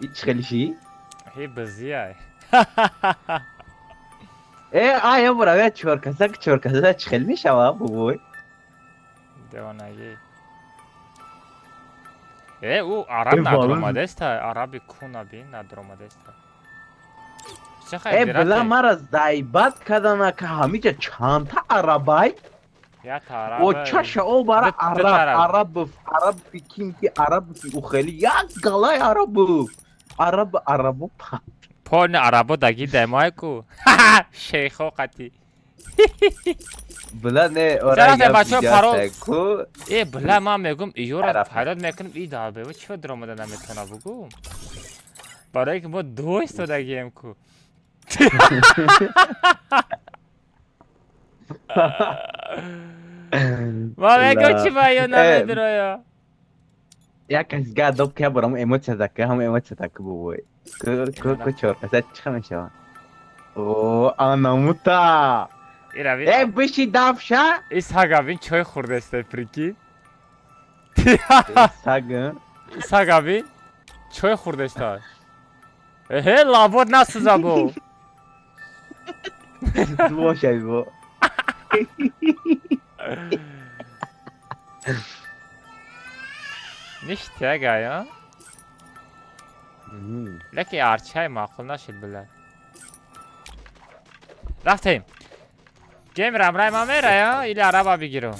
Ич хелиши? Бизияй. Ай ябуравя чоркаса чи хел мешава бобой? Девонагӣ. Ӯ араб надромадеста. Араби куна бин надромадеста. Била мара зайбат кадана ка ҳамиҷа чанда арабай? О чаша о бара араб фиким ки араб фи ухели як галай арабу پون عربو دگی دمای کو شیخو قطی بلا نه سرات بچه پارو بلا من میگم ایورا پیداد میکنم ای دابه و چه درآمده نمیتونه بگم برای که ما دو استودگیم کو ما میگم چی باید نمیدره یا یک از گادوب که برام ایموت زدکه هم ایموت زدکه بوی که چورکسه چخه میشه او آناموتا ای بشی دافشه ای ساگا بین چای خورده استه پریکی ساگا بین چای خورده استه اه لابود نسوزا بو باشه بو نیشته گایا لکی ارچه های معقول نشد بله رفتیم گیم رمرای ما میره یا ایلی عربا بگیرم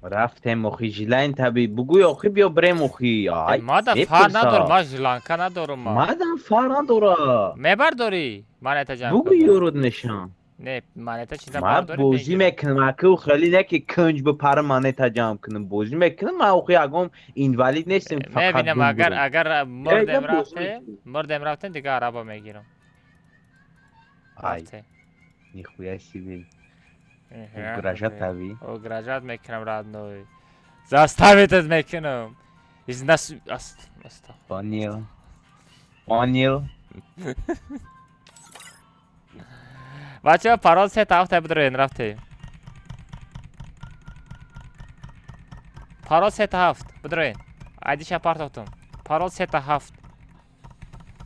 رفتیم مخی جیلین تبی بگوی آخی بیا بریم مخی ما دا فار ندارم ما جلانکا ندارم ما مادم فار نداره میبر داری مانیتا جمع بگوی کنم یورود نشان نه مانیتا چیزا ما برداری بوزی میکنم اکو خیلی نه که کنج به پر مانیتا جمع کنم بوزی میکنم ما آخی اگم اینوالید نیستم فقط میبینم دوم برم اگر مردم بوزی رفتیم دیگه عربا میگیرم آی رفتیم نیخویه سیبی گراجت تبی او گراجت میکنم راد نوی заставитت میکنم از نس پانیل پانیل بچه ها پرواز 3 تا 7 بدرین رفتیم پرواز 3 تا 7 بدرین айдиша партохтум пароз 3 та 7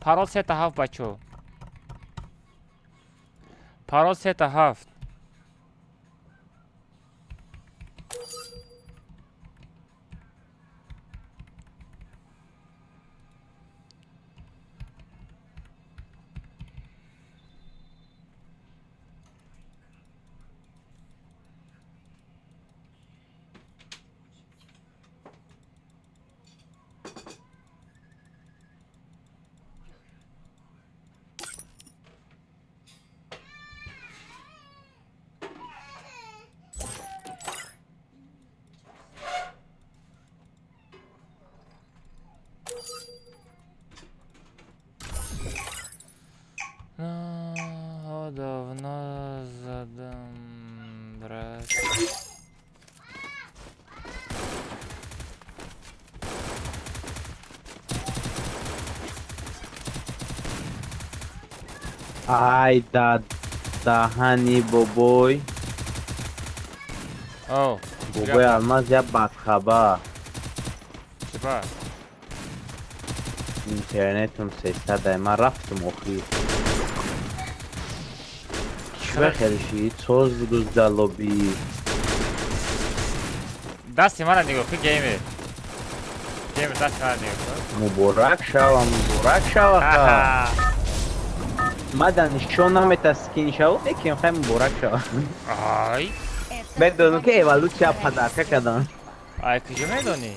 пароз 3 та 7 бачо пароз 3 та 7 давно задам брат ای دهنی بابوی او بابوی الماس یا بدخبر چیپا اینترنتم 300 من رفتم اخیر چه خیلی شید سوز بگوز در لوبی دستی من نگاه که گیمه دست من نگاه مبارک شوه ما دانشجو نمیت اسکین شو یکی خیلی مبارک شوه آی بدونم که ایوالوچیا پدرکه کدن آی کجا میدونی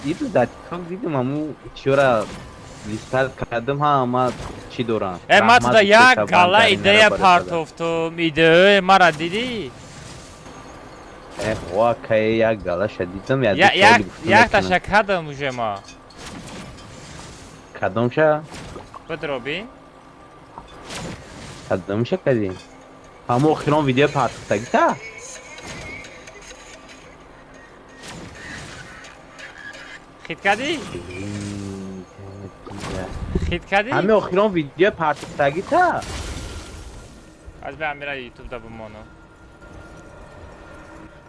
دیدو در تیکتاک دیدم همو چیورا لیستت کردم ها اما چی دوران ما تو دا یک گالا ایده پارتوفتم ایده مرا دیدی واه که یک گالا شدیدم یک تاشا کدم موشه ما کدام شه؟ بدروبین کدام شه کدیم همو اخیران ویدیو پارتوفتگی تا خید کدی؟ خید کدی؟ همه اخیران ویدیو پارتوفتگی تا از به امیره یوتیوب دا بمانو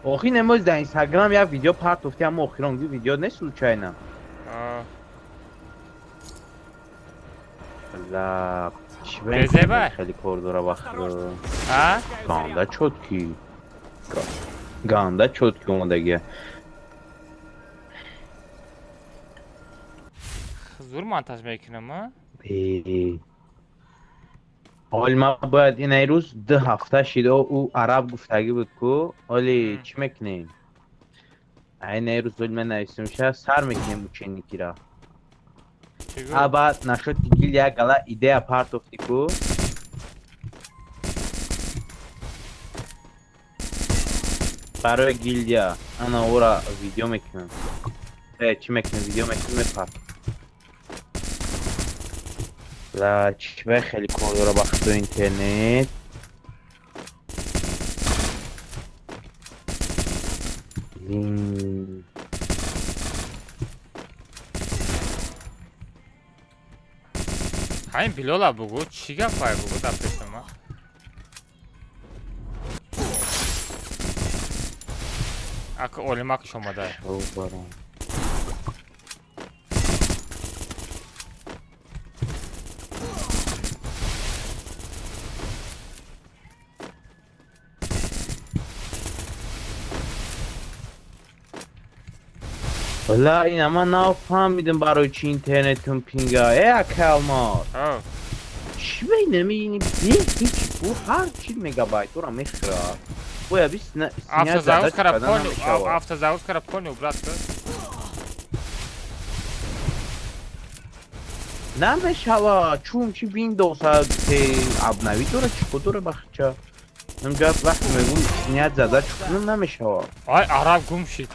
آخی نموز در اینستاگرام یک ویدیو پارتوفتی همه اخیران ویدیو نیست رو چاینم لا Rezerva? خیلی کوردورا وقت ها؟ گانده چوتکی گانده چوتکی اومدگه زور مانتاژ میکنم ها؟ حال ما باید این ای روز 2 هفته شده او عرب گفتگی بود که حالی چی میکنیم؟ این ای روز من نویسیم شه سر میکنیم چینیکی را بعد نشد دیگه یک گلا ایده پارت افتی که برای گیلدیا انا او را ویدیو میکنم چی میکنم ویدیو میکنم میپرد لا چی خیلی کار را بخش تو اینترنت همین بیلولا بگو چی گفت بگو در پیش ما اکا اولیماک شما داره والا این اما نفهمیدم برای چی اینترنتم پینگه ای اکلمات چی نمی‌بینی هیچ او هر چی مگابایت رو میخره باید بیست автозаводскара понял, братка? نمیشوه چون چی ویندوز ابنوی داره چی کدوره بخچه نمجا وقتی میگون نیت زده چکنم نمیشوه آی عرب گم شد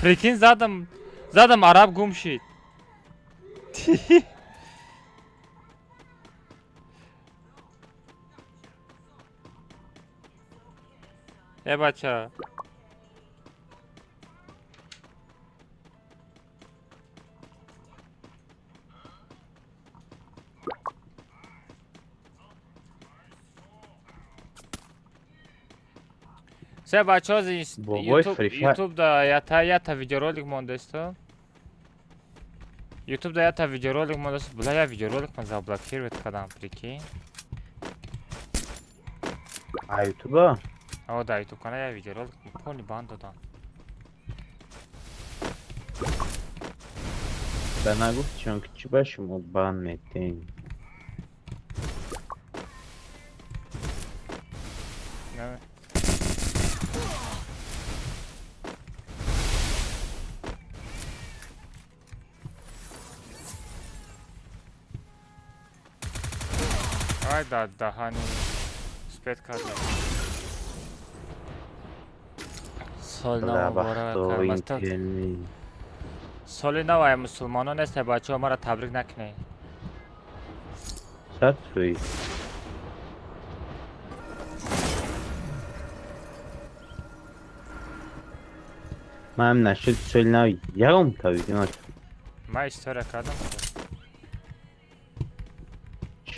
прикинь задам عرب گم شد بچه все бача YouTube да ята видеоролик мондеста YouTube да ята видеоролик мондеста була я видеоролик ман заблокировать кардам прикинь а YouTube о да YouTube канал я видеоролик полный бан дадам да нагуфт чон чи ба шумо бан метем ай да дахани спет кардам соли нав муборак соли нав ай мусулмонон аст бачаҳо маро табрик накунед сатфи ман нашид соли нав ягом тавидим ман история кардам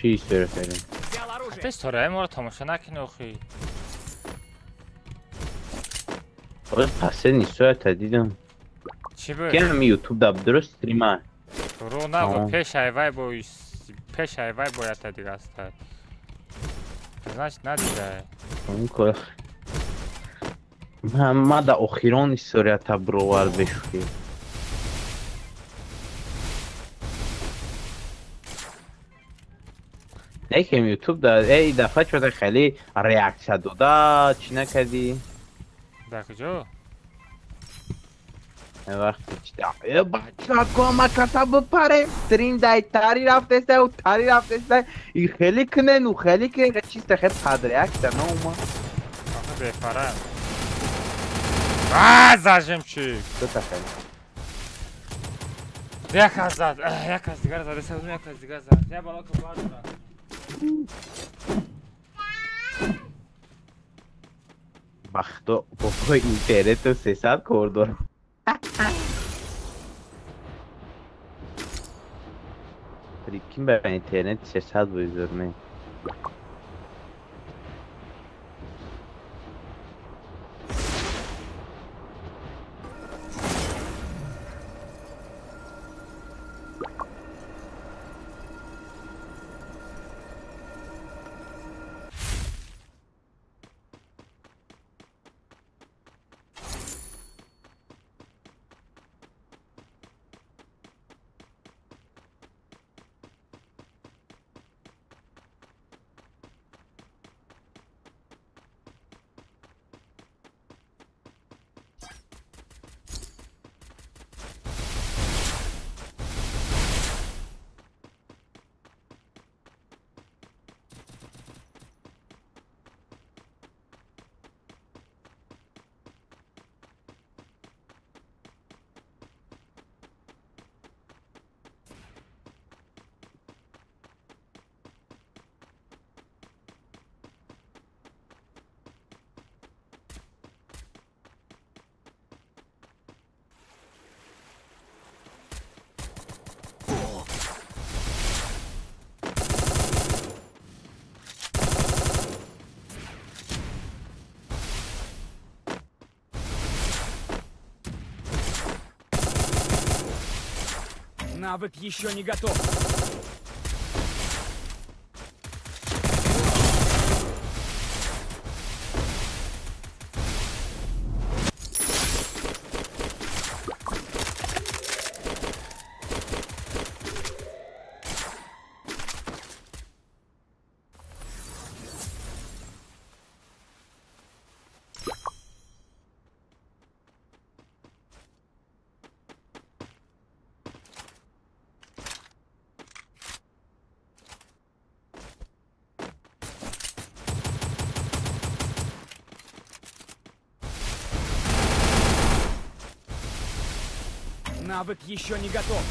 چی істория کردیم؟ حتی історияи ما رو تماشا نکنی آخی پس نیستویا تا دیدم چی بود؟ کنم یوتیوب داب درست استریمه رو نگو پیش ایوای باید تا دیگه است значит ندیده اون که محمد اخیران استوریا تا بروور بشوی یکم یوتیوب داد ای دفعه شده خیلی ریاکشن داده چی نکردی؟ در کجا؟ وقتی چی داد بچه ها کمک کسا بپره ترین دای تاری رفته است و تاری رفته است ای خیلی کنه نو خیلی که چیز خیلی پد ریاکشن نه اوما آخه بفرم زرجم چی؟ دو تا خیلی یک از زد یک از دیگر زد سوم یک از دیگر زد یه بالا که بار دارم بختو بابا اینترنت رو 300 کوردور پریکیم به اینترنت 600 بایزرمه Навык еще не готов. Навык еще не готов.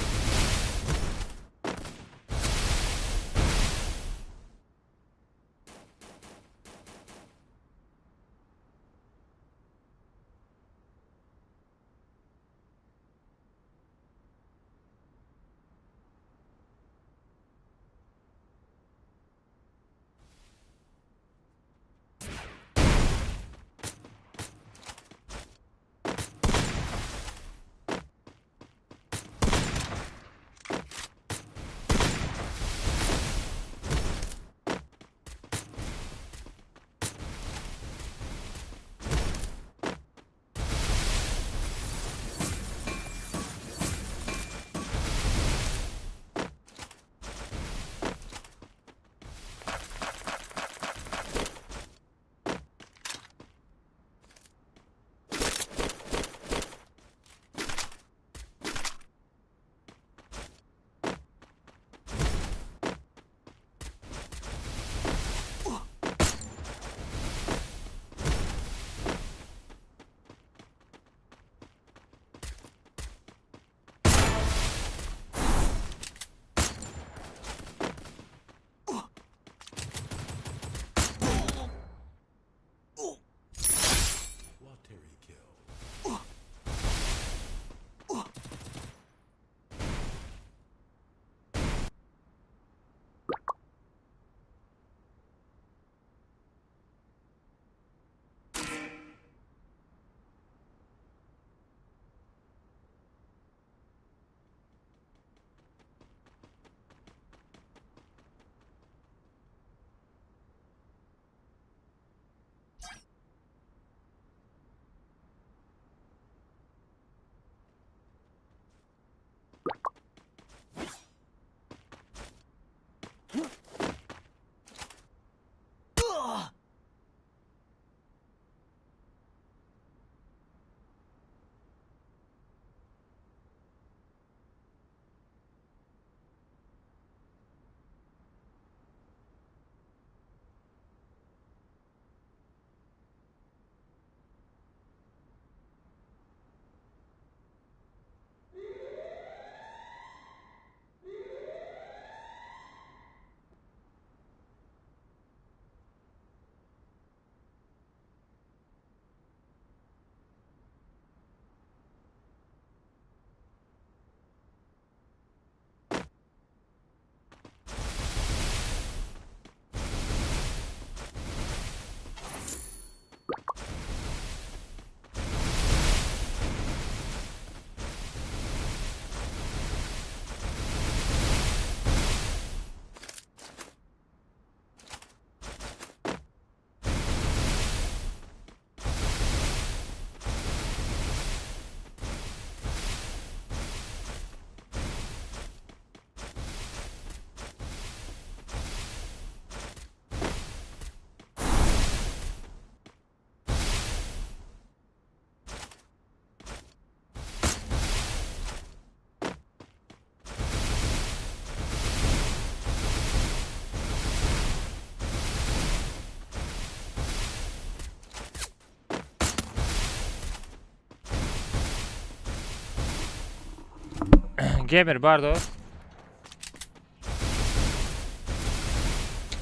گیمر باردار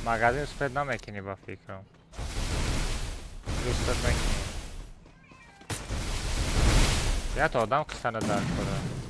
مغازه سپید نمیکنی با فکرم دوستت نکنی یا تا آدم قصه ندار کنه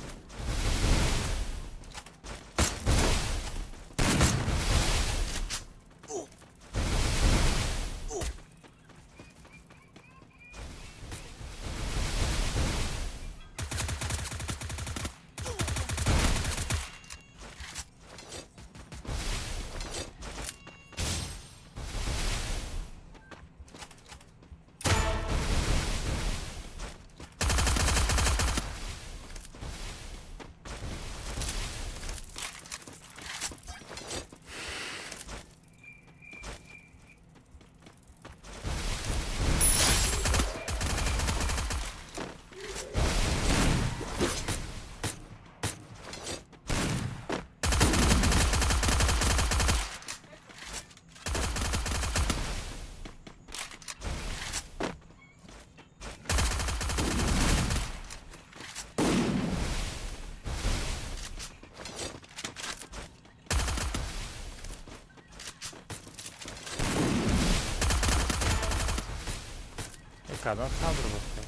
کدام صبر بکن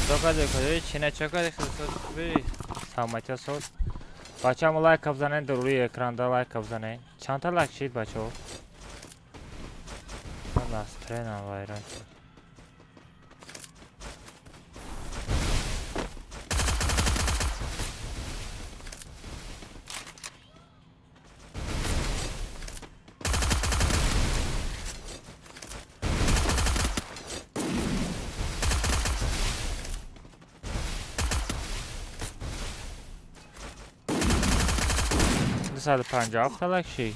چوکا چینه چوکا خوبی سلامتی سود بچه همون لایک بزنین در روی اکران دا لایک بزنین چند تا لایک شید بچه ها من لاسترین هم وایران شد ساعت 57 تا لایک شی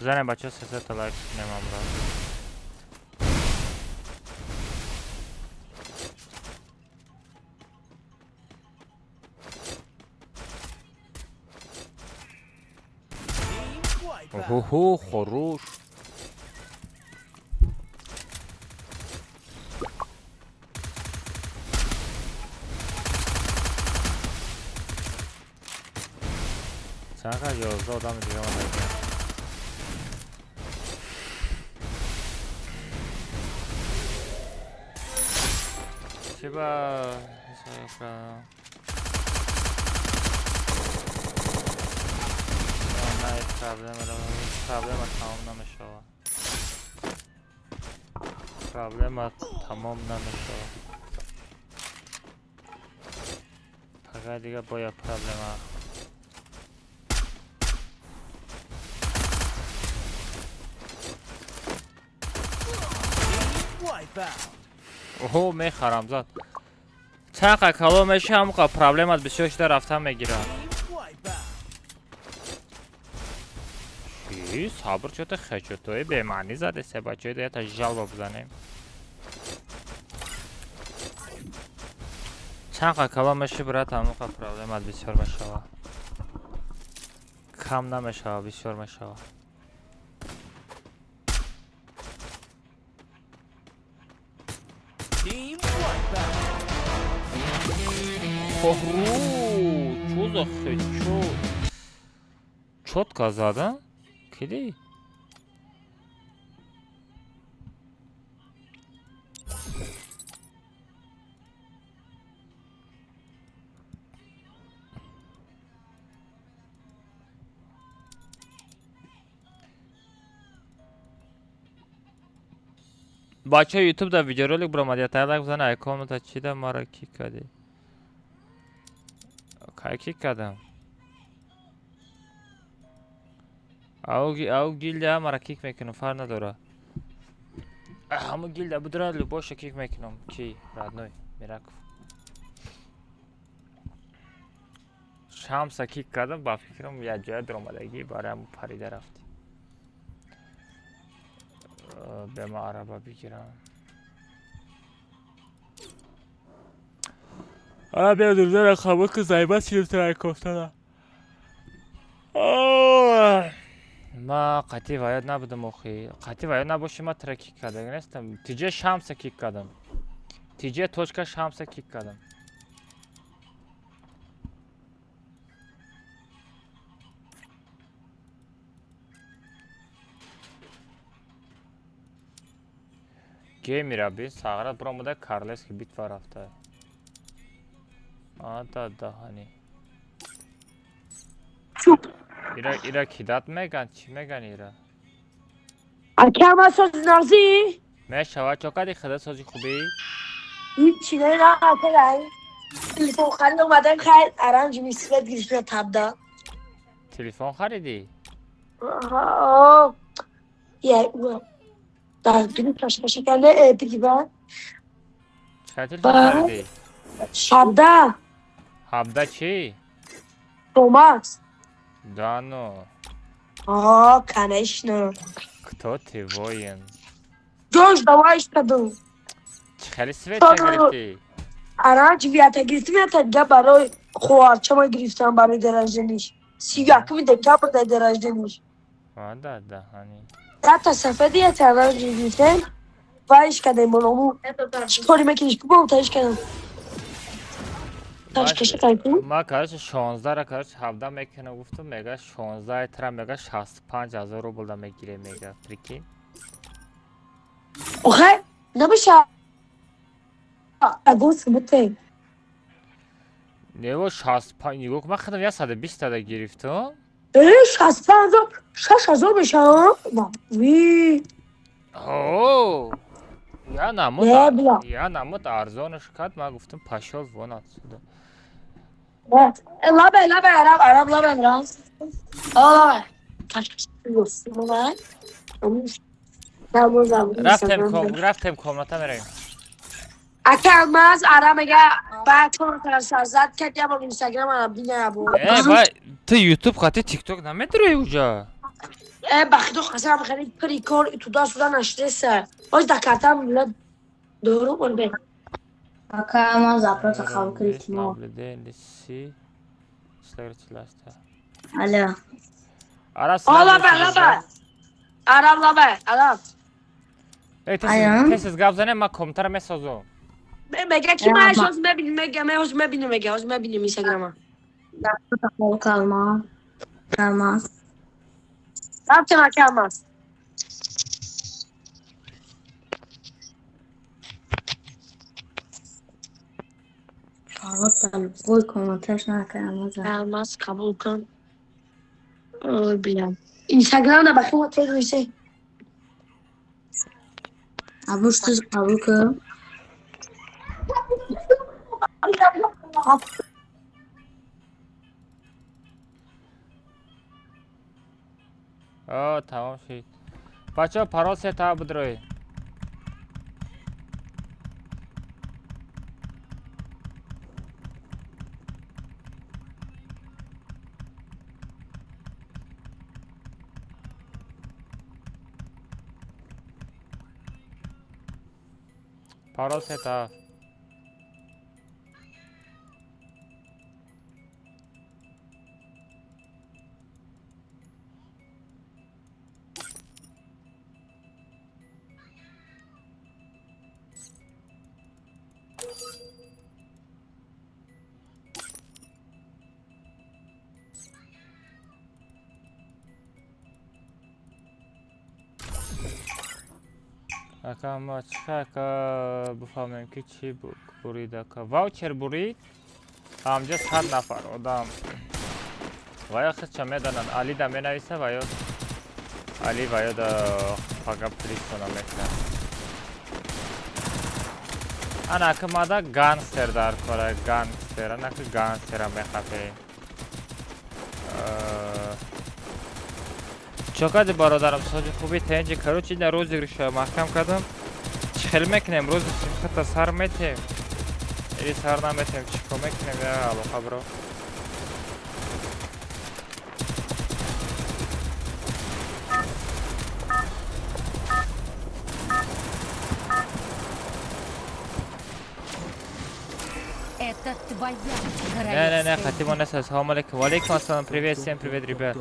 بزنین بچه 300 تا لایک کنیم امرا اوهو خروش چقدر 11 آدم دیگه من دیگه چی با نه پرابلم تمام نمیشه پرابلم تمام نمیشه فقط دیگه باید پرابلم اوه میخرم زد چقدر کلو میشه همونقدر پرابلمت بسیار شده رفتن میگیرم چی؟ صبر چطور خشتوی به معنی زده سه بچه دیگه تا جلب بزنیم چقدر کلو میشه برات همونقدر پرابلمت بسیار میشه کم نمیشه بسیار میشه چو زخه چوت کازاده کدی بچه یوتیوب دا ویدیو رولیک برامد یا لایک بزنه اکانت تا چی ده ما را کی کردی کی کردم او گیلده ما را کیک میکنم فر نداره همون گیلده بدره لباشه کیک میکنم کی رادنوی میرکف شمسا کیک کردم با فکرم یه جای درآمدگی برای همون پریده رفتی به ما عربا بگیرم بیا درزه خبر که زایبت شیرم ترای کفتنه ما قطعی باید نبودم اخی قطعی باید نباشی ما ترا کیک کردم نیستم تیجه شمسه کیک کردم تیجه توچکا شمسه کیک کردم گیم میره بین ساغرت برامده کارلس که بیت رفته آده دهانی ایرا کدات میگن چی میگن ایرا اکم اساس نازی میشوه چوکا خدا سازی خوبی هیچی نه نه تلفن خرید اومدن خرید ارنج میسفت گیرشت تبدا تلفن خریدی یه در دونی کشکشه کنده دیگه با چه تلفن خریدی 17 چی توماس دانو конечно кто ты воин جوش دوایش کدوم خیلی سویت گرفتی ارنج ویتا گرفتم ویتا دیگه برای خوارچه ما گرفتم برای درجه نیش سیگاکو میده که برای درجه نیش آده دهانی حتی صفحه دیگه ارنج گرفتم وایش کدیم بلومو چطوری مکنیش که بام تایش کدم تایش کشه کنیم ما کارش 16 را کارش 17 میکنه گفتم میگه 16 ترا میگه 65,000 روبل دا میگیره میگه ترکی آخه نمیشه گوز بوده نیو 65 نگاه کن من خودم 120 تا گرفتم 65,000 6,000 میشه نه وی اوه یا نه بلا نمود ارزانش کرد من گفتم پشال وانات لبه عرب لبه راست آه رفتم کامناتا میریم اکه الماز عرب میگه بعد چون فرسر زد کرد یا با اینستاگرام هم بینه بود تو یوتیوب خاطر تیک توک نمیداری اونجا بخیدو خسرم خرید پری کار تو دست بودن اشترسه باش دکاتم ملت دورو برده Acá vamos a proteger o crismo. Alo. لبه عرب تسیز گفت ما کمتر میسازم میگه کی ما اشوز میبینیم میگه اینستاگرام Da proteger calma. Calma. رفتم اکه الماز Ahorita voy con otra calma. الماز قبول کن بیام اینستاگرام da bakayım o teyze Abustus abuka. تمام شد بچه ها پراس تا بدروی پراس تا اکا ما چکا بفهمیم که چی برید اکا واوچر برید همجا 100 نفر آدم و یا خود چه میدانن علی دا می نویسه و یا علی و یا دا فقط پریستونا میکنه انا اکا ما دا گانستر دار کاره گانستر انا اکا گانستر هم میخواه چقدر برادرم ساج خوبی تا اینجا کروچی در روز گریش محکم کردم چخیل میکنیم روز سیمخط سر میتیم ایلی سر نمیتیم چیکو میکنیم یا علاقه برو Не, хотим у нас ассаламу алейкум. Алейкум ассалам, привет, всем привет, ребят.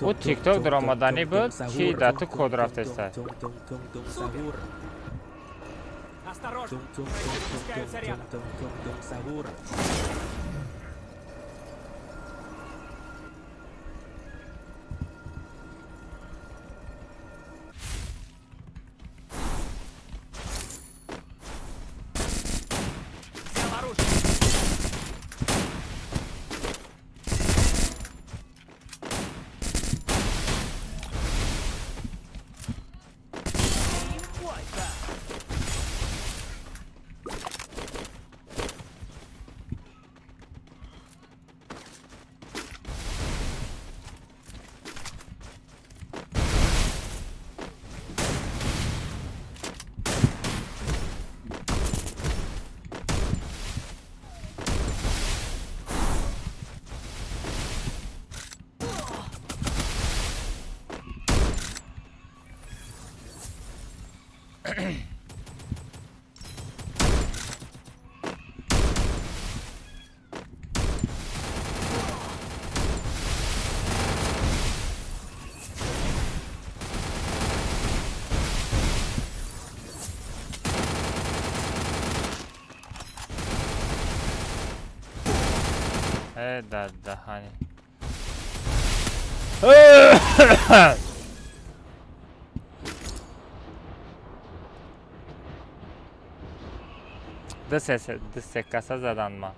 او تیک توک در آمدنی بود چی در تو کد رفته است در دهانی دست کسه زدن ما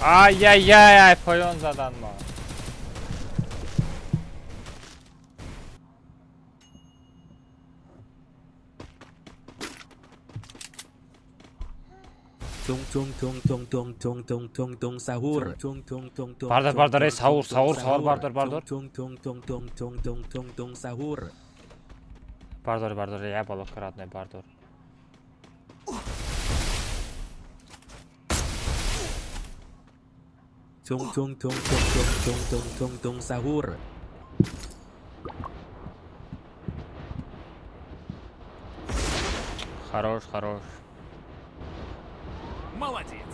آی پایان زدن ما باردار ای سحور باردار باردار یه بالا کرد نه باردار sahur. Хорош. Молодец.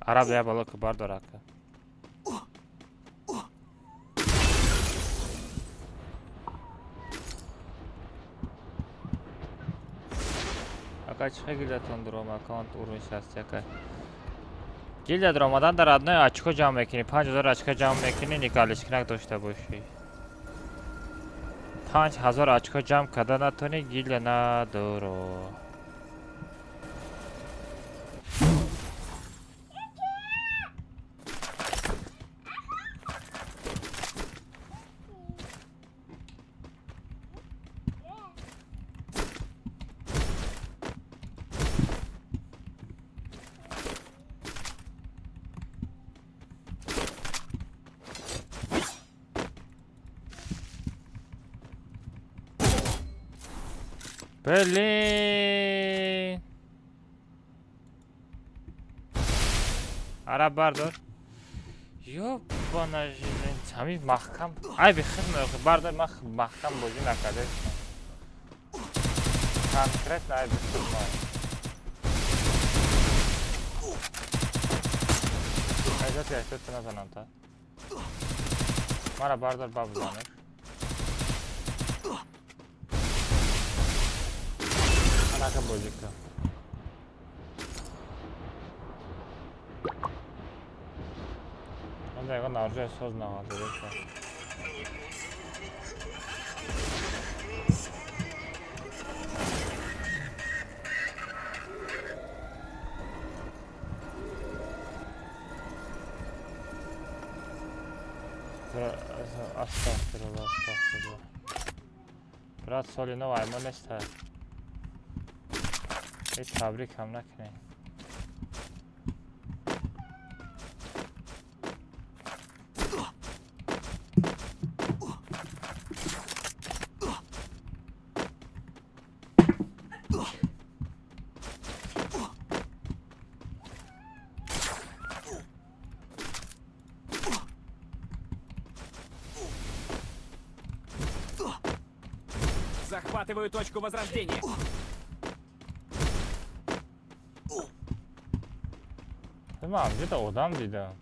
Arab ya balık bardır hakkı. Ака чихе гильдия тондуром аккаунт уровень 61. Гильдия омадан дар одной очко ҷамъ мекунӣ. 5000 очко ҷамъ мекунӣ, никалишкинак дошта бошӣ. 5000 очко ҷамъ карда натонӣ, гильдия надоро. Berlin. Arab bardor. Yo bana jilin çami mahkam. Ay bir xidme yok. Bardor mahkam bozi nakade. Konkret ay bir xidme. نجات یک نزنم تا مرا بردار بابزانش من که بازی کنم من دیگه نارجه ساز نوازده کنم استغفرالله برات سالی نو ایمان نیست هیچ تبریک هم نکنی Захватываю точку возрождения. من где-то آدم دیدم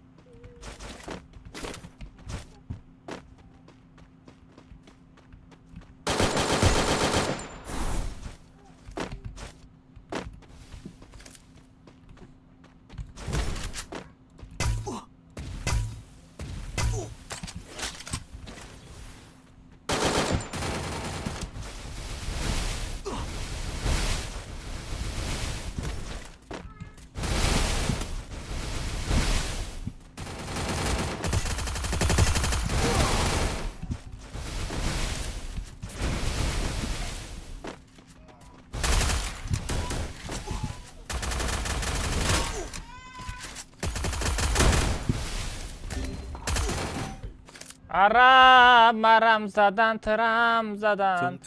عرب مرم زدن ترم زدن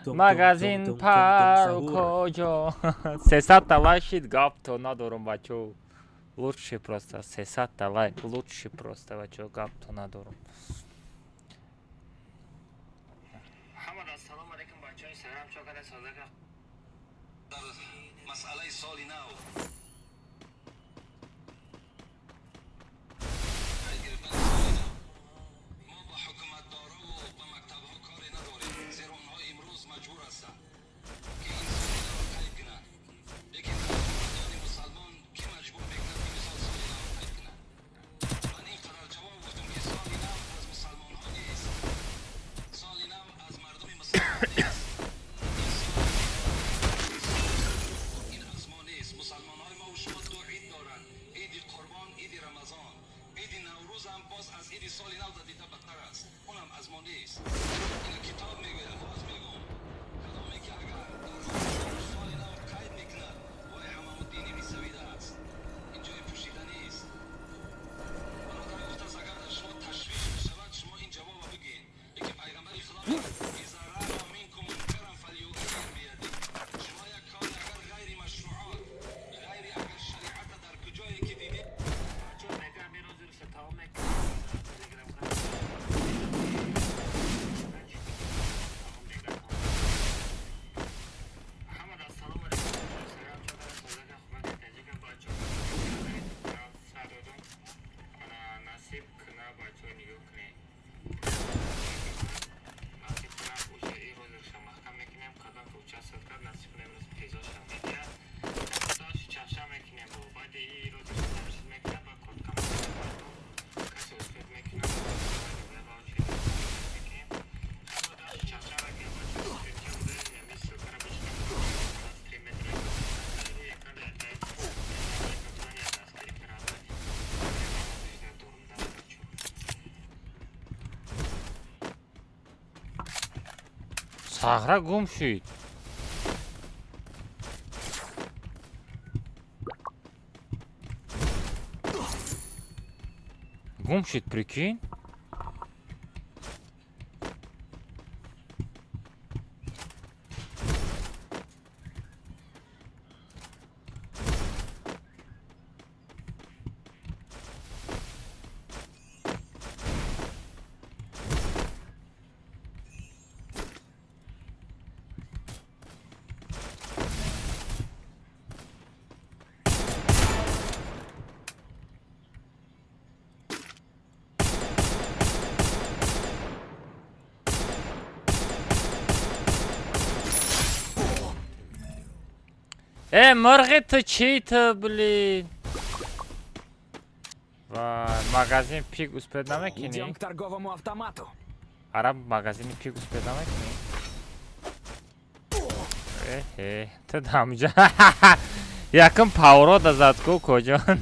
مغازین پر کجا 300 تا лайк гап то надорум бачо лучше просто 300 та лайк лучше просто бачо гап то надорум محمد السلام علیکم بچه‌های سلام چوکاده سازگا در مسئله سال نو صخره گم شد گم شد прикинь مرغ تو چی تو блин? Вай, магазин пик успеет намекни? Идем к торговому автомату. Араб магазин пик успеет намекни? تو دامجا یکم پاورو دا زد کو کجان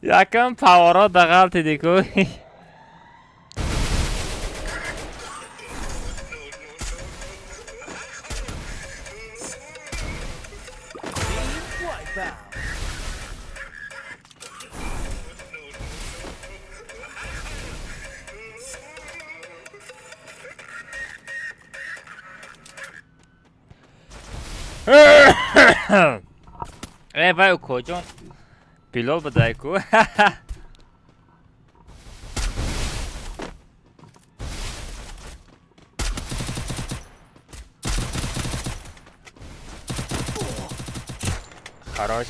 یکم پاورو دا غلط دیکو وای کجان پیلو بدای کو خراش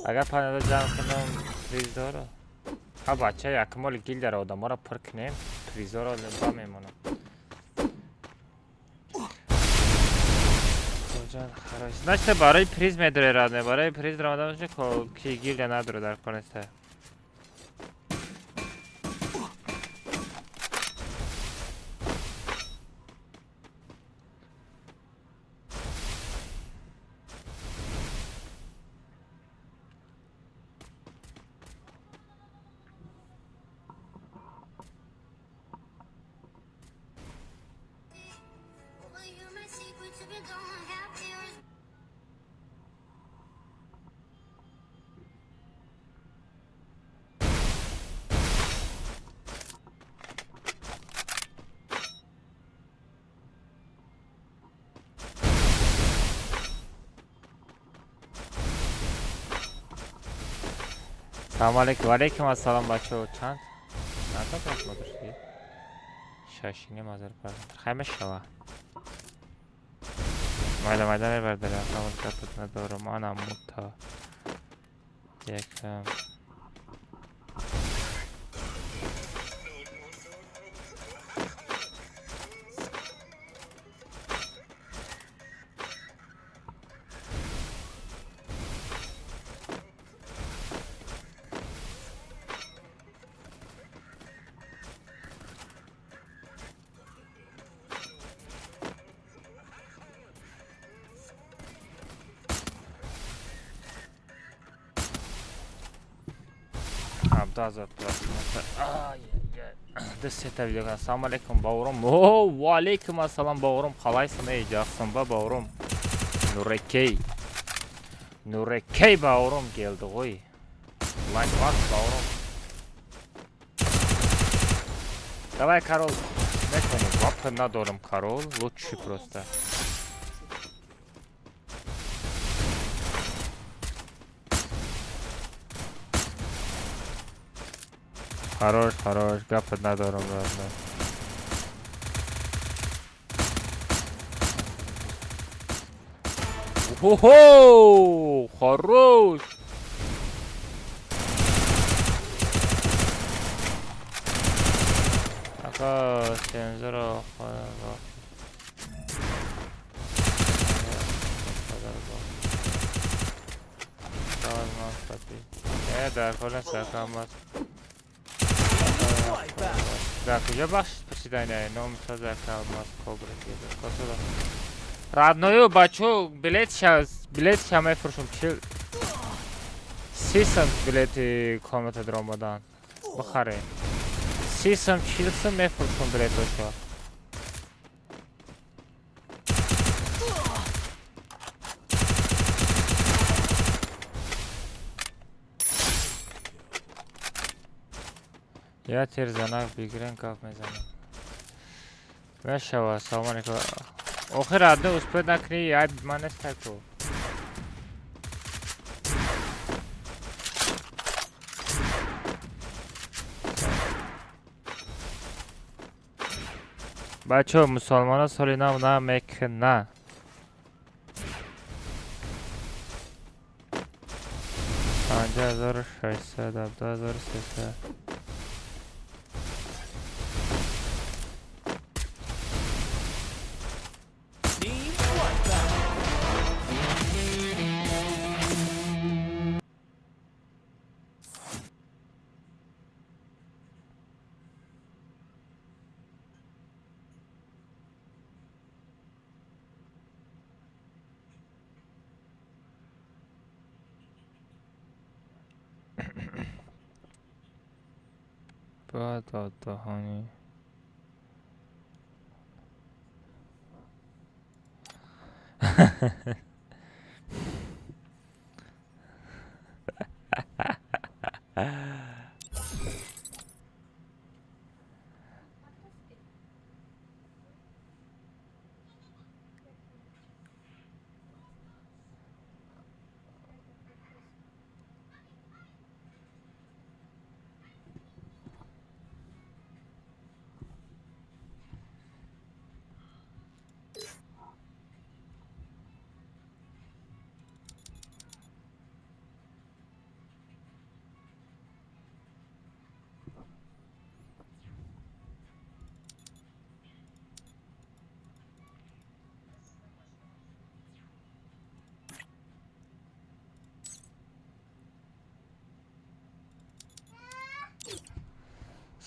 اگر پناه جمع کنم پریز داره ها بچه یکمال گیل در آدم ها را پر کنیم پریز ها را لبا میمونم Значит, برای پریز میداره رادنه برای پریز رامدان میشه که گیل نداره در کنسته سلام علیکم و علیکم السلام بچه چند؟ چند تا پس مدرشی؟ شاشینی مازر پردن خیمه شوا مایده برداره اقامل کپت ندارم آنم موتا یکم دسته ویدیو کنم سلام علیکم باورم و علیکم السلام باورم خلایسın ey жақсың ба باورم Nurekey باورم geldi ғой лайк бас باورم давай Карол некону вапы надорым Карол лучше просто Хорош, гапать надорым ладно. О-хо! Хорош! Ака сензора در کل سرکم در کجا بخش پرسیدن نام سازه که ماست کبره کسولا رادنویو بچو بلیت شما فرشم چل 30 سنت بلیت کامت درامدان بخره 30 سنت 40 سنت میفروشم بلیت باشو یا تیر زنک بگیرن کاف میزنم بشوا سلام علیکم آخر عدد اسپید نکنی یا من استکو بچه مسلمان ها سالی نام نه میکنه 5600 12300 دهانی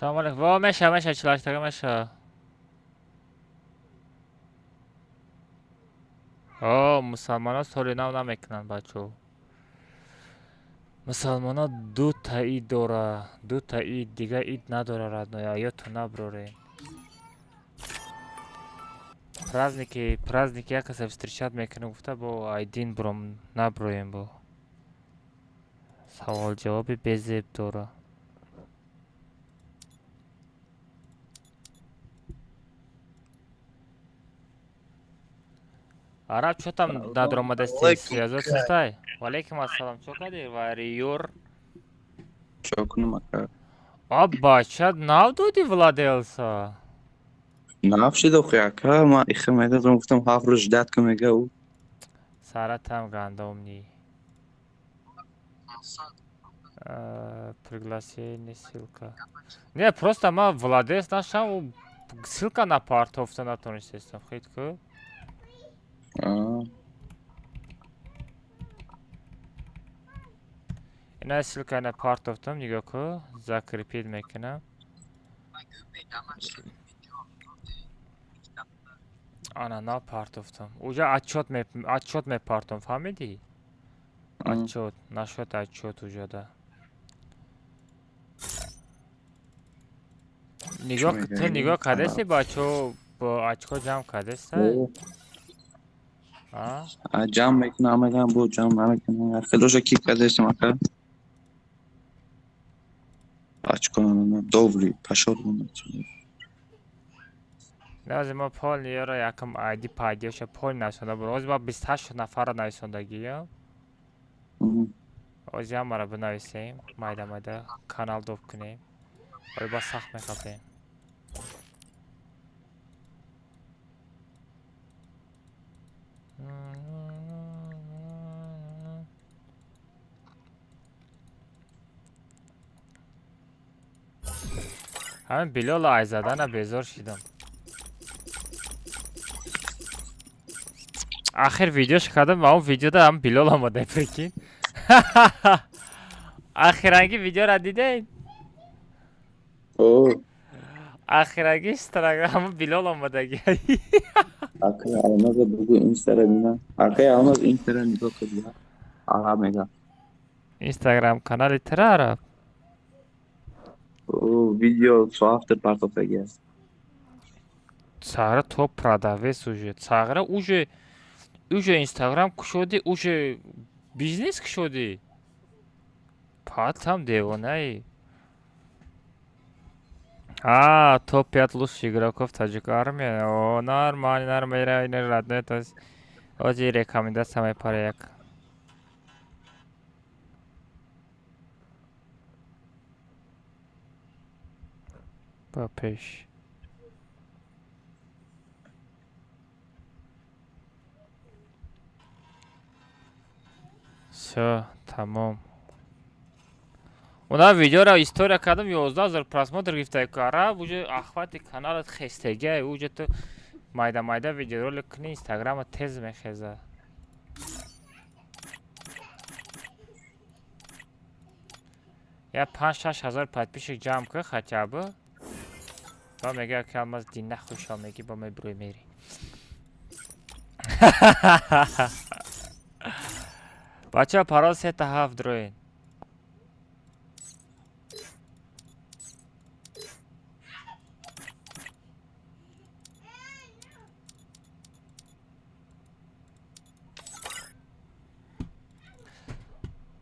سلام علیکم وا میشه چلاش تاگه میشه مسلمان ها سال نو نمیکنن بچه مسلمان ها 2 تا عید داره 2 تا عید دیگه عید نداره ردنایا یا تو نبروره праздники як се встречат میکنه گفته با айдин برم نبرویم با سوال جواب безеб داره араб что там над ромадасти связываться стай валейкум ассалам что кади вариюр что кунам ака бача нав доди владелса нав шида ху ака ма ихе медадам гуфтам 7 рӯз ждат ка мега у саратам гандомни пригласение ссылка не просто ма владелец нашам ссылка на партовта натонистестам хитку اینا ссылка на партовтам нигоҳ ку закрепить мекунам ана на партовтам уже отчёт мепартом фаҳмидӣ отчёт нашуд отчёт уже да нигоҳ кардеси бачо бо очко ҷамъ кардеста ҷамъ мекунам мегам бо ҷамъ намекунам хелоша ки кардесим ака очко добри пашор лазим мо пол ниёро якам айди пайдиёша пол нависонда буд ози ма 28 нафара нависондагия ози ҳамаро бинависем майда майда канал доб кунем оли ба сахт мехапем ҳамин билол айзадана безор шидам ахир видеош кардам ва он видеода ҳам билол омада прикин ахиранги видеора дидем ахиранги инстаграм билол омадаги ака алмаз бугу инстаграм ака алмаз инстаграм нигоҳ кардия ага мега инстаграм канали тарара видео соавтор партофтаги аст сагра то продавец уже сагра уже инстаграм кушоди уже бизнес кушоди патам девонаи топ-5 лучших игроков таджик армия нормально родной то есть ози рекомендация моя паряк попеш всё тамом уна видеоро история кардам 11 000 просмотр гирифта кара уже ахвати каналат хестега уже то майда видеоролик куни инстаграма тез мехеза я 5-6 ҳазор подписчик ҷамъ ку хотя бы ба мега ки алмаз дин нахуша меги ба мебруй мери бача пароз 3 та 7 дроин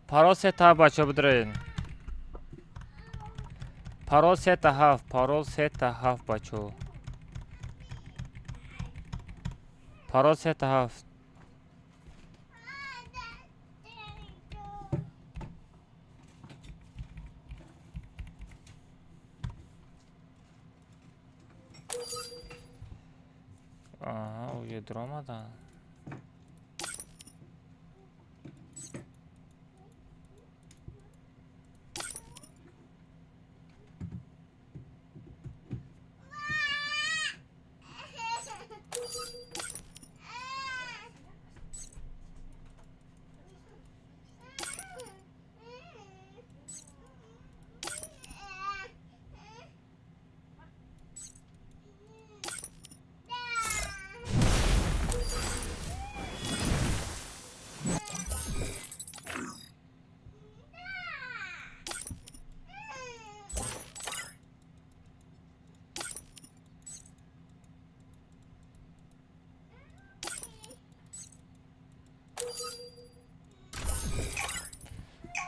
Парол 3 та бача бидрин. Парол 3 та 7, парол 3 та 7 бачо. Парол 3 та 7. Ага, uyuduramadan.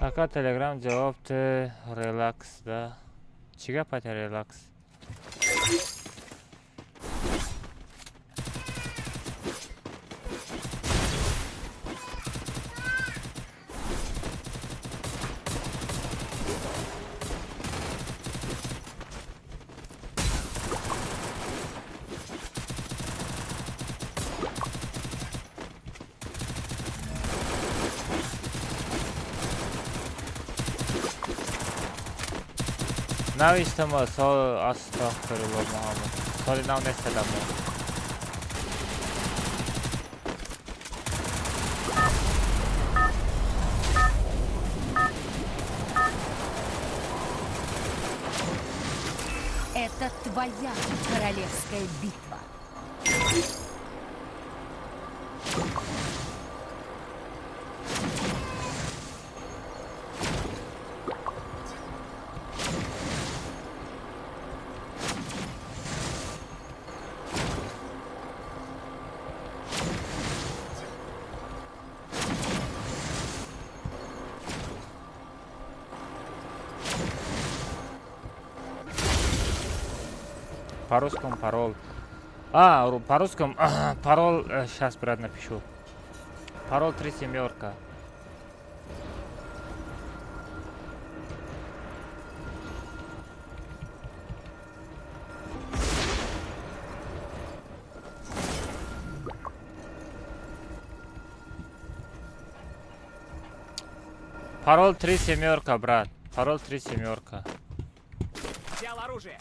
Ака телеграм javobdi relaxda. Chiga pata relax. Навистама сол астагфируллоh Muhammad. Соли нав нестадам. Это твоя королевская битва. По-русскому пароль. По-русскому пароль. Сейчас, брат, напишу. Пароль 3 семерка. Пароль 3 семерка, брат. Пароль 3 семерка. Взял оружие.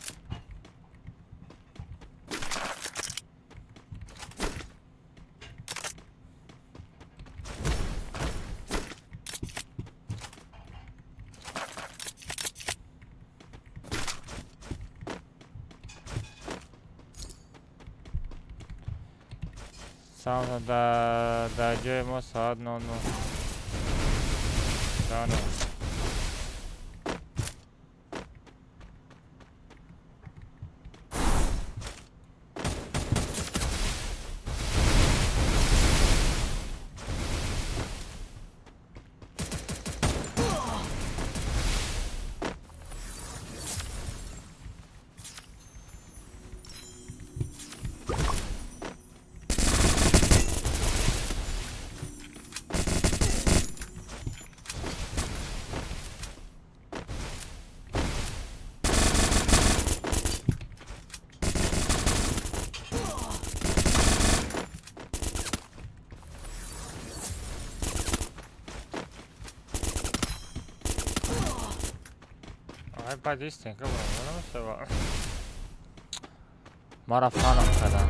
Сауна дойдем сад, но. Да, ну. Ай, подистенька, ну все. Марафоном когда.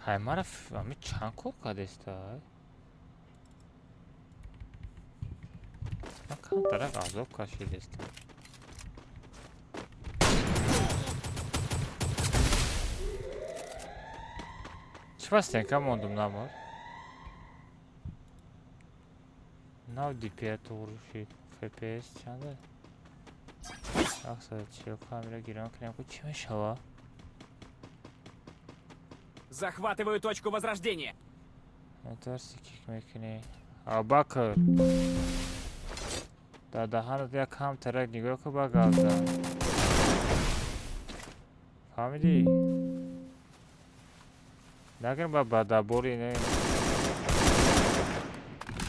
Хаймаров, ами чанд кор кардеста? Ман камтарак азоб кашидестам. чего стенка мондум намор? Нав DPI туруши FPS чанде? Ахса чил камера гиран крем ку чим шава? Захватываю точку возрождения. Это кик мекни. Абакр. Да дахан я кам тарак нигоh ку багалда. Фамиди. Нагер ба бадабори не.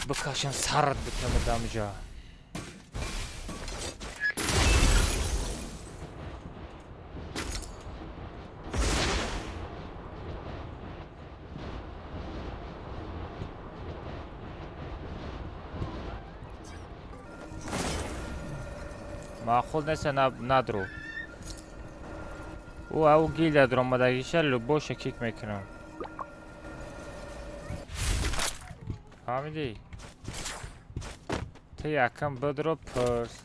Бакашан сард битам дамжа. Махул несе надру. او گیل در آمدگیش لباش کیک میکنم فهمیدی؟ تو یکم بدرو پرس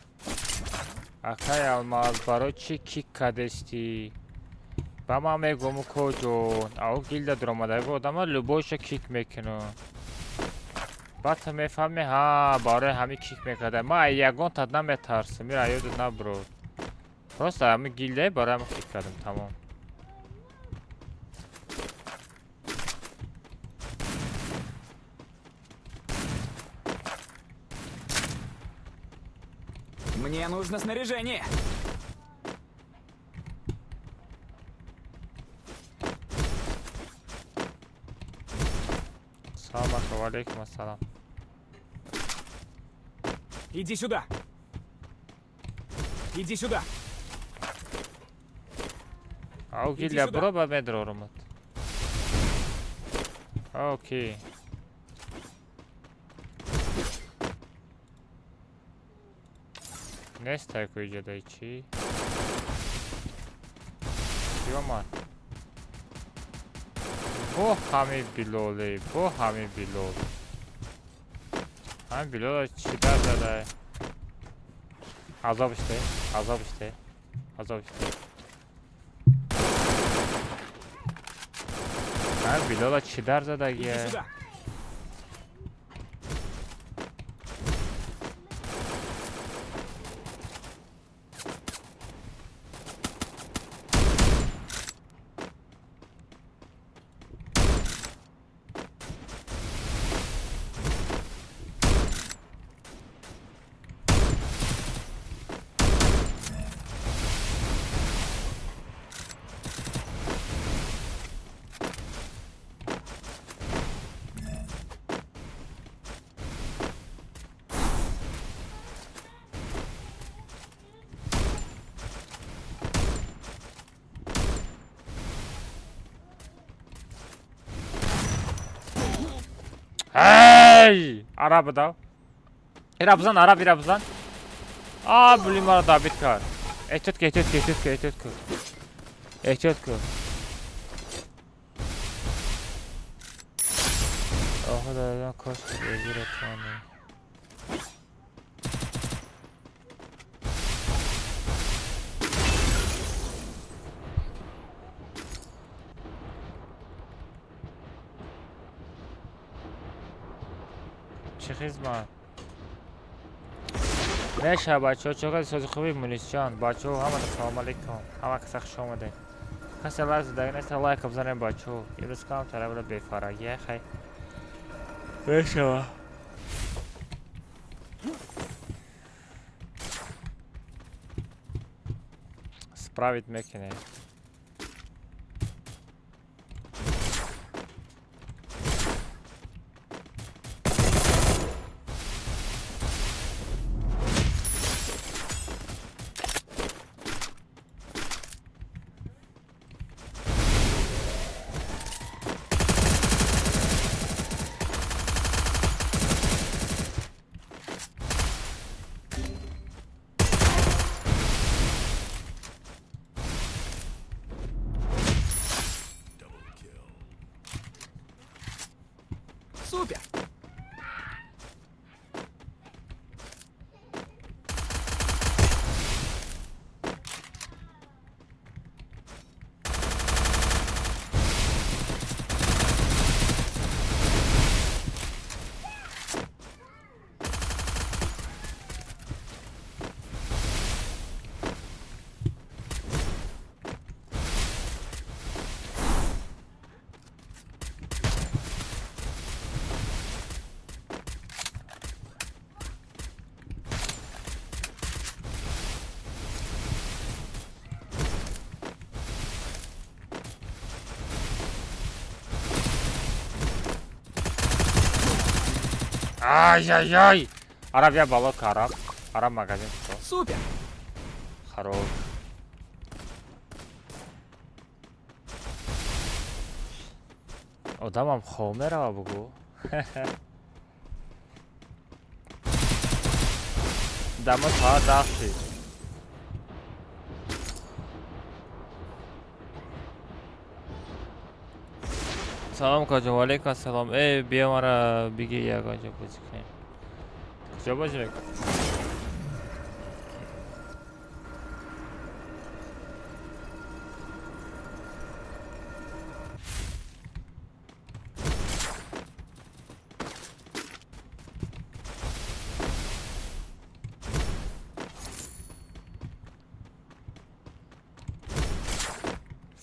اکای الماز برای چی کیک کدستی با ما میگم کجون او گیل در آمدگی آدم لباش کیک میکنم بعد تو میفهمی ها برای همین کیک میکرده ما یگان تا نمیترسم میره یاد نبرو просто همه گیلده برای همه کیک کردم تمام Мне нужно снаряжение. Салам алейкум ассалам. Иди сюда. Иди сюда. Ау гилья броба медроромат. Окей. Нестай куйде дайчи. Ёман. Бо хами билоле, бо хами билол. Хами билол чидар задай. Азаб иште, азаб иште, азаб иште. Хами билол чидар задай ге. Эй! Арабы да? Ирабзан, араб, ирабзан. А, блин, мара Давид кар. Эhtiyatка. Ага, да, кош, езиротвани. چه خدمت نشه بچه چقدر سازی خوبی مونیسیان بچه همه سلام علیکم همه کسی خوش آمده کسی لازم دیگه نیست لایک بزنیم بچه یه روز کام طرف رو بفرگیه خیلی بشه справить میکنه Супер! Ай-яй-яй! Араб, я балок, Араб. Араб магазин. Супер! Хорош. Одамам хомера бугу. Дама та дахши. Салом каҷон, алейкум ассалом. Бия мара биги ягонҷа бозӣ кунем. Куҷо бозӣ мекунем?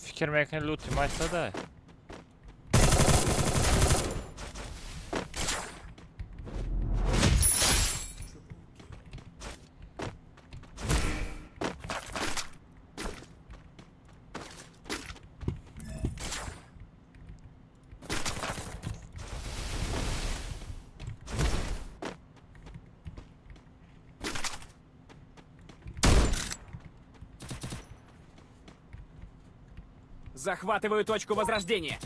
Фикр мекунед лути ма истода? Захватываю точку возрождения.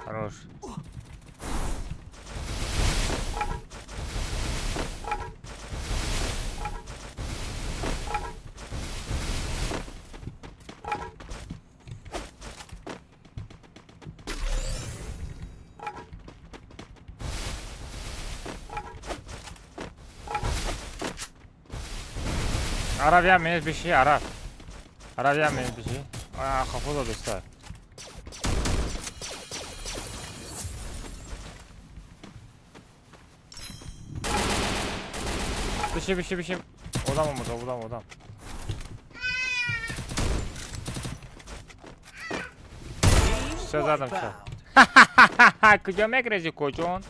Хорош. Араб, я мене биши, Араб. Араб, я мене биши. Хафуза достай. Биши. Одам. Все задам, все. Ха-ха-ха-ха! Куда мекрези, кочон?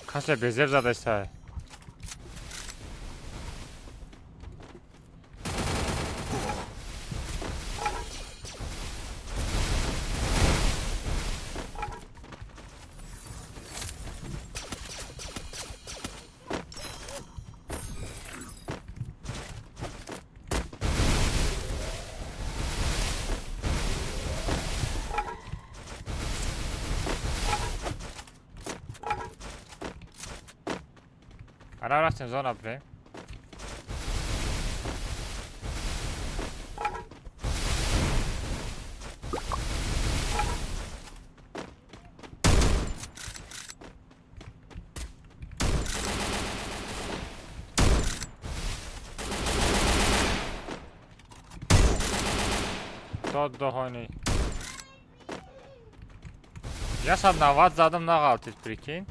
Касе безев задаштай. Ara rastem zona bre. Тот дохони. Я сад 90 задам нағалтид, прикинь.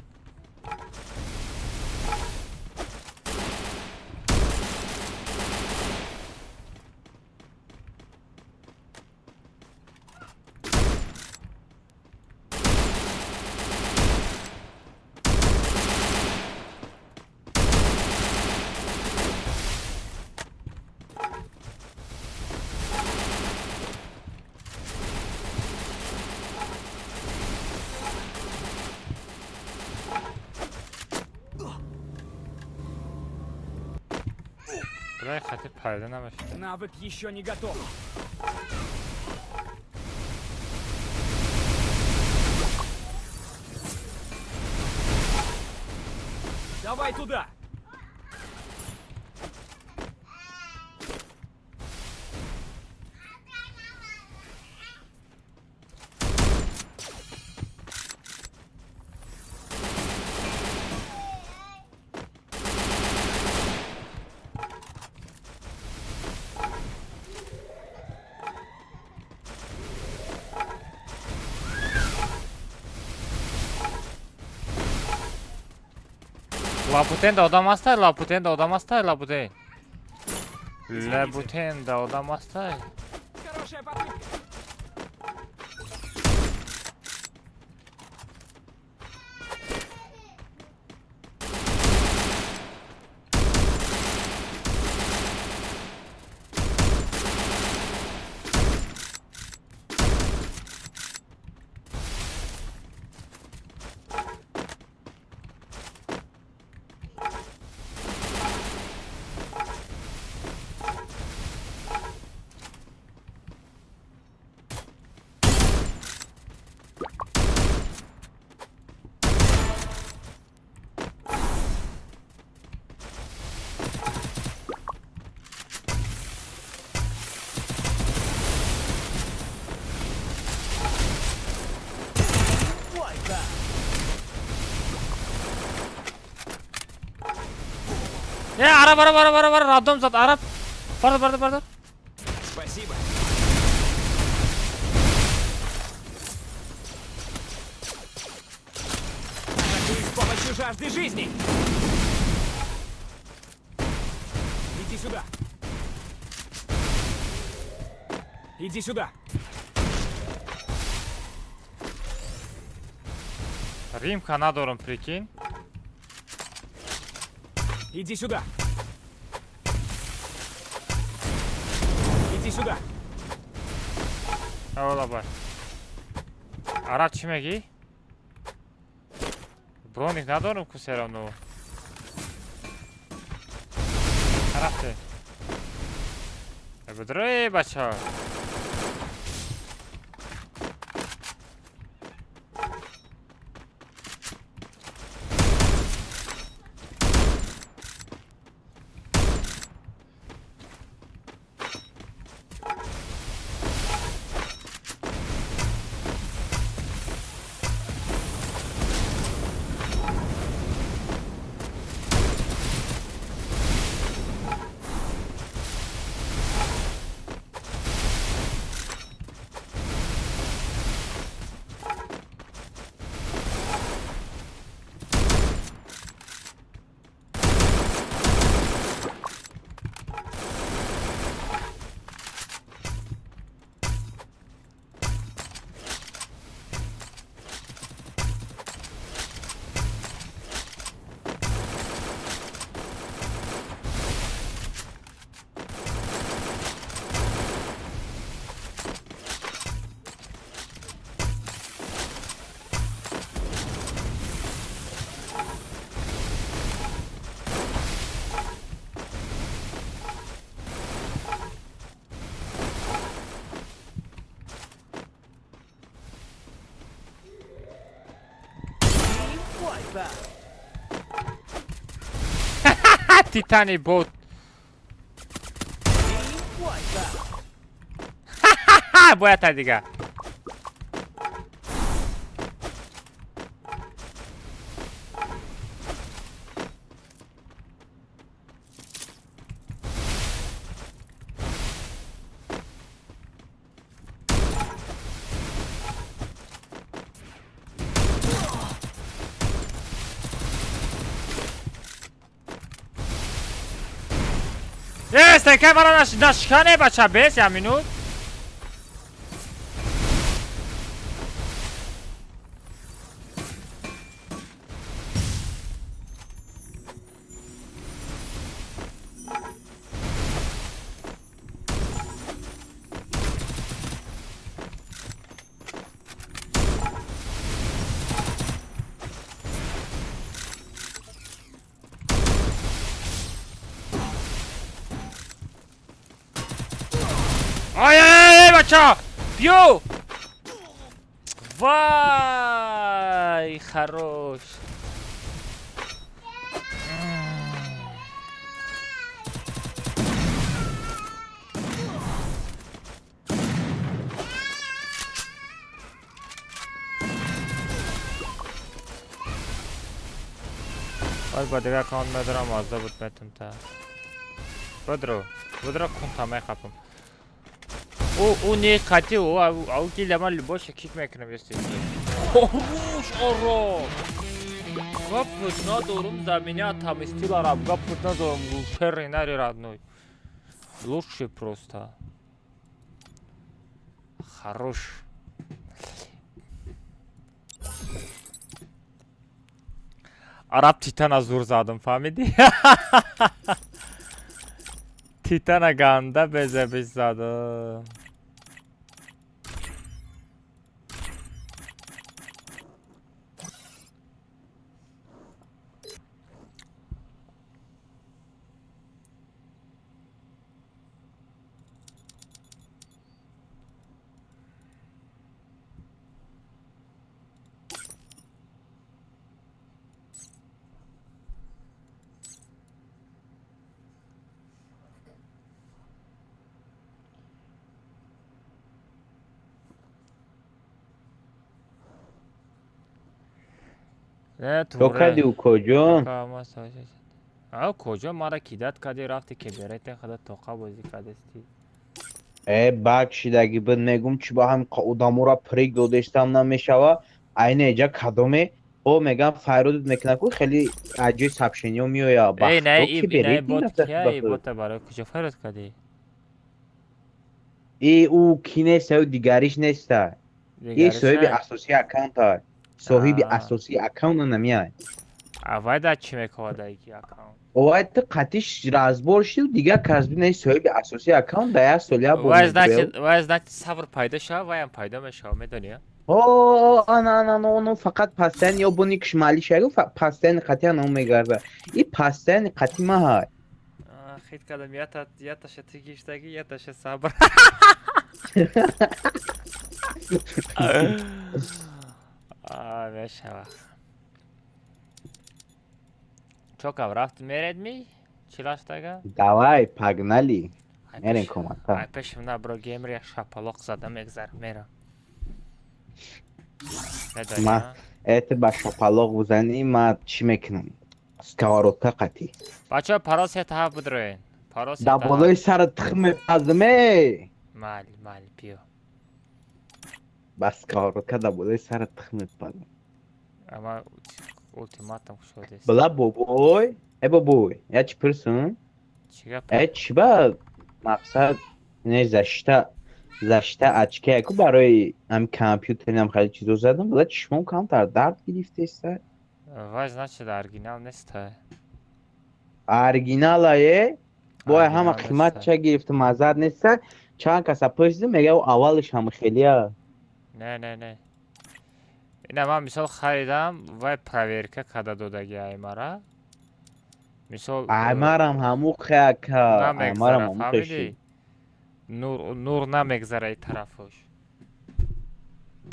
Давай хотя пайда на машине. Навык еще не готов. Давай туда. Лапутен да одам астай, лапутен да одам астай, лапутен. Лапутен да одам астай. Хорошая попытка. Араб, радом зат, араб. Пардон. Спасибо. Атакуй с помощью жажды жизни. Иди сюда. Иди сюда. Римка надором, прикинь. Иди сюда. Иди сюда. Ola bak. Arap çimeki. Bronik надором кусерано. Арапте. Здравствуй, бача. Titanic boat. Boya tadiga. Stai chiamando da scane bacia bese a minut. آی آی بچه ها بیو وای خروش باید با دیگه اکاونت ندارم آزده بود میتون تا بدرو کن تمه خفم او نه قطعی او گیل من باشه کیک میکنم یستی خروش آرام گفت ندارم زمینه تمیستی دارم گفت ندارم گوشر نری родной лучше просто хорош عرب تیتانا زور زدم فهمیدی؟ تیتانا گنده بزه بیش زدم تو کدی او کجا؟ کجا ما را کیدت کدی رفتی که برایت خدا توقع بازی کدستی بخشیدگی بود میگم چی با هم ادامو را پریگ دودشتم نمیشوه این ایجا کدومه او میگم فیرودت میکنه که خیلی عجیب سبشنیو میویا ای نه بخشتو کی ای برید بوت نفته کیه ای بوت برای کجا فرد کدی او کی نیست او دیگریش نیست ای صاحب اساسی اکانت های صاحب اساسی اکانت نمیای اوای دا چی میکواد ایکی اکاونت اوای تو قطیش رازبور شد و دیگه کسبی نیست صاحب اساسی اکانت دیا سولیا بود وای نکت صبر پیدا شد وایم پیدا میشه میدونی آنا اونو فقط پستن یا بونی کشمالی شگو پستن قطعا اون میگرده ای پستن قطعی ما های خیلی کدام یا تشه تیگیشتگی یا تشه صبر میشه چوکم رفت میرد می؟ چی لاشتگه؟ دوای پگنالی میرین کمتا ای پیشم نبرو گیمر یک شپلوق زده میگذر میرم ما ایت با شپلوق بزنی ما چی میکنم سکاروتا قطعی بچه ها پراس یه تحف بدروین دا بالای سر تخم پزمه مال بیو بس کاروتا دا بالای سر تخم پزمه اما ultimatum شده است بلا بابوی ای بابوی یا چی پرسون ای چی با مقصد نه زشته اچکه اکو برای هم کامپیوتر هم خیلی چیزو زدم بلا چشمم کام در درد گرفته است وای значит оригинал نیست оригинал ای بای همه قیمت چه گرفته مزد نیست چند کسا پرسیدم میگه اولش هم خیلی نه اینا من مثال خریدم وای پرویرکه کده دادگی ایمارا مثال ایمارم همو خیاکا ایمارم همو خیشی نور نمیگذره ای طرفش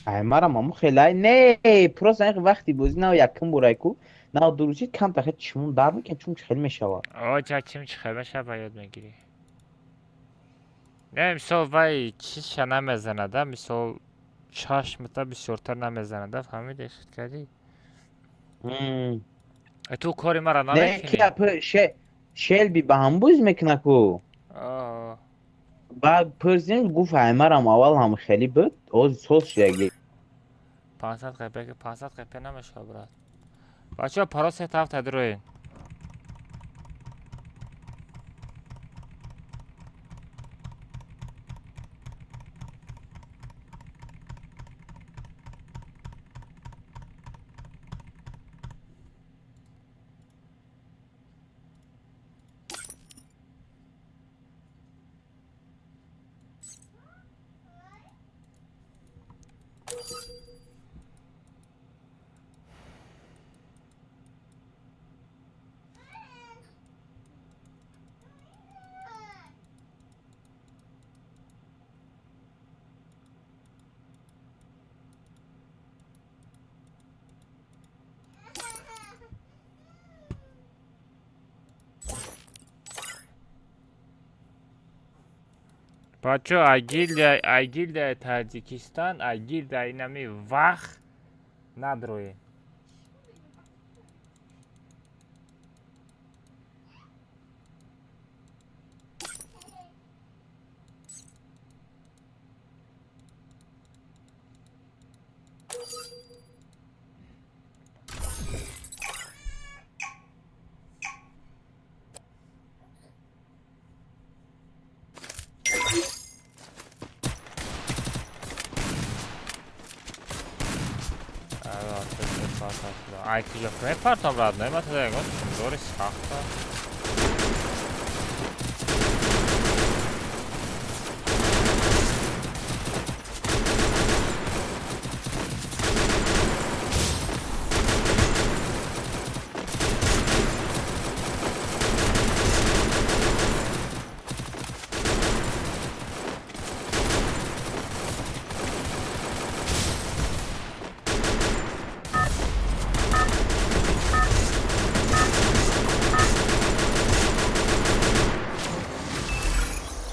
ایمارم همو خیلی نه پروس اینکه وقتی بوزی نه یکم برای کو نه دروجی کم تخه چمون در میکن چون خیلی میشوه چه چیم چه میشه باید میگیری نه مثال وای چیزش نمیزنده مثال چشمتا بسیارتر نمیزنده فهمیدی خود کردی تو کاری مرا نمیکنی نه که شلبی به هم بوز میکنه کو بعد پرسیم گفت ایمارم اول هم خیلی بود او سوز شدگی 500 قیپه که 500 قیپه نمیشه برات بچه ها پراس تفت تدروین بچه گیلد تاجیکستان گیلد اینمی وقت ندروی Айки жок не партам радно, имате да го дори сахта.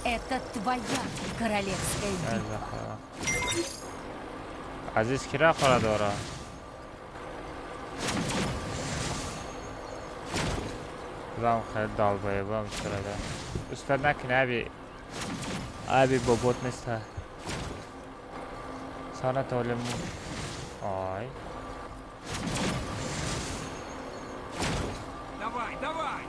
Это твоя королевская битва. Азиз кира хорадора. Зам хед далбай бам шарада. Устад накин аби бобот неста. Сана толем. Ай. Давай, давай!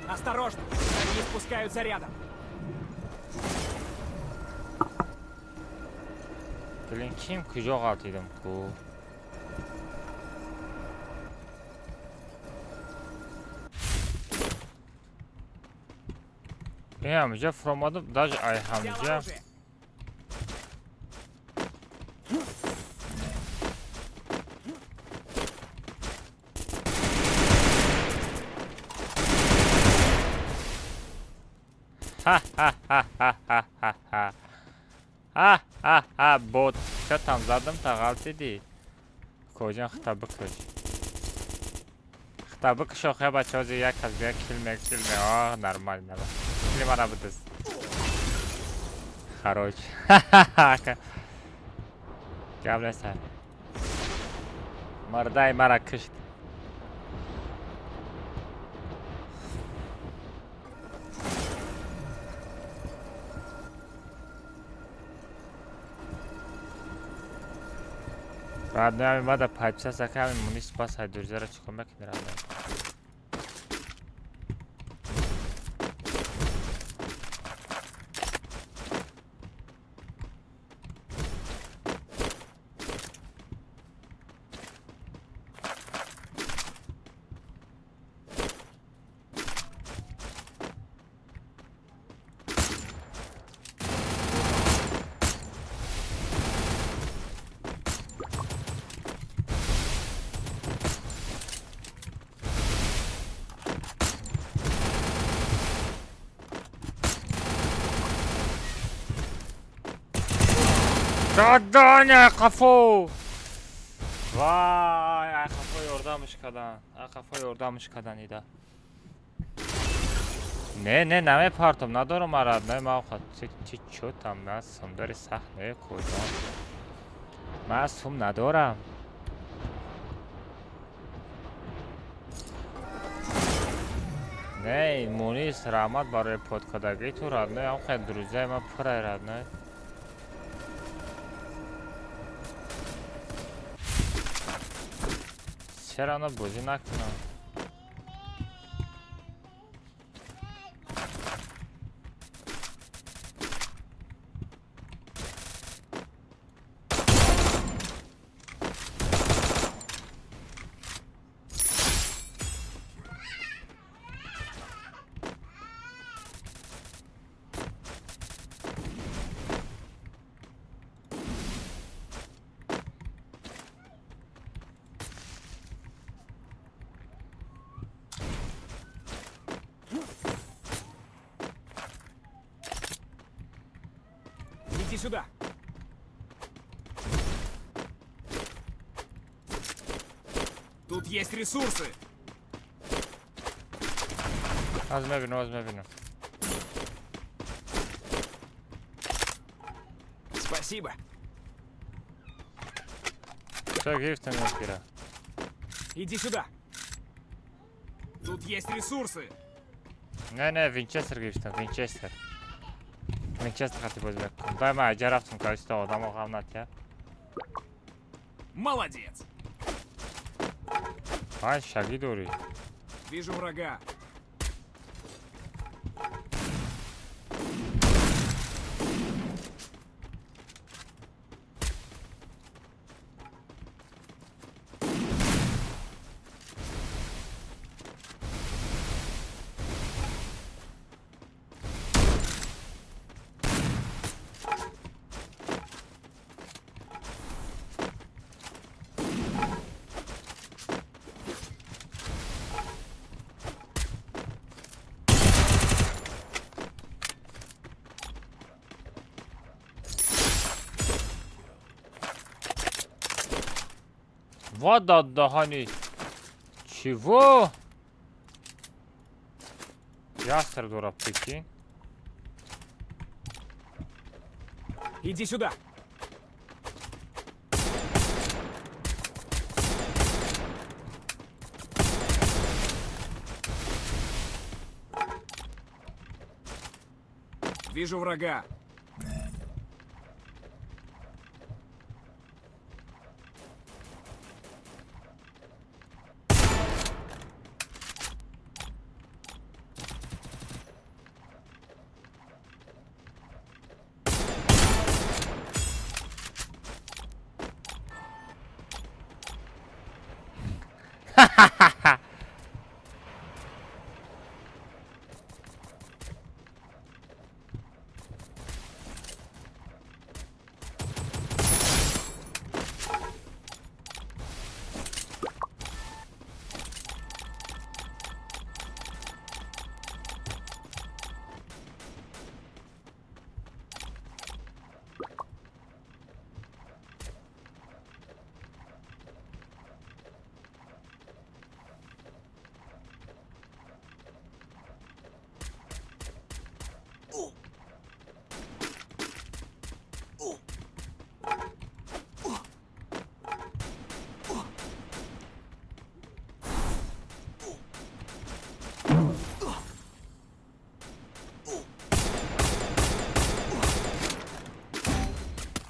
Осторожно! Они спускают зарядом. Блин, kim kucak ku. Я уже фромаdım даже ayhamca. Ha bot. Что там задом тағалтиди? Кожан хтабы кож. Хтабы кшохе бачози як аз бия килме. О, нормально. Климана будыз. Хорош. Гавлеса. Мардай мара кышт. بعد نمی ماده پایپسه سکه همین مونیس باس های دوزه را چکم بکنی را دادانه قفو وای قفو یوردامش کردن قفو یوردامش کردن ایده نه نمی پارتم ندارم اراد نه ما خود چی چوتم نه سندری سخت نه کجا من سوم ندارم نه مونیس رحمت برای پودکادگی تو راد نه هم خیلی دروزه ما پره راد نه چرا اونا بازی نکنم Иди сюда. Тут есть ресурсы. Возьми. Спасибо. Все, гифтом не спира. Иди сюда. Тут есть ресурсы. Не, Винчестер гифтом, Винчестер. Винчестер хотел бы взять. Дай моя джарафтом количество адамов гавнат, я. Молодец. Ай, шаги дури. Вижу врага. Вот отдохни. Чего? Ястер дурак, прикинь. Иди сюда. Вижу врага.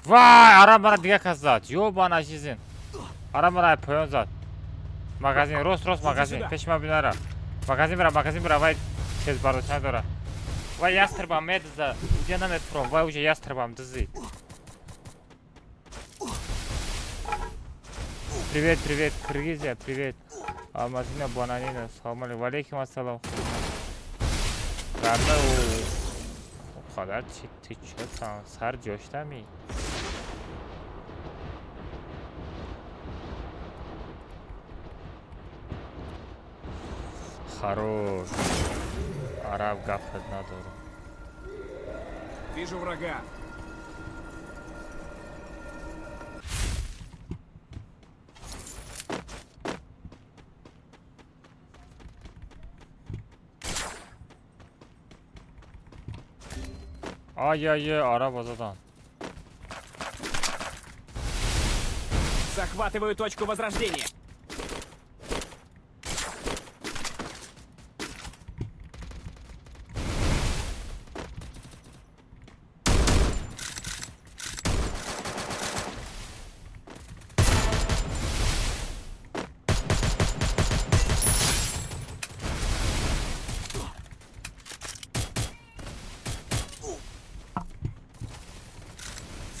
Vay, arabana diye kazat. Yo bana çizin. Arabana poyon zat. Magazin, Rost magazin. Peşme binara. Magazin bira, vay tez bardoçan dora. Vay ястребам медза. Где на метром? Вай уже ястребам дызы. Привет, Кыргызия, привет. Алмазина, бананина, салам алейкум, ассалам. Карда o kadar çıktı çötan sar coşta mı? Хорош. Араб гафет надо. Вижу врага. Ай-яй-яй, араб азадан. Захватываю точку возрождения.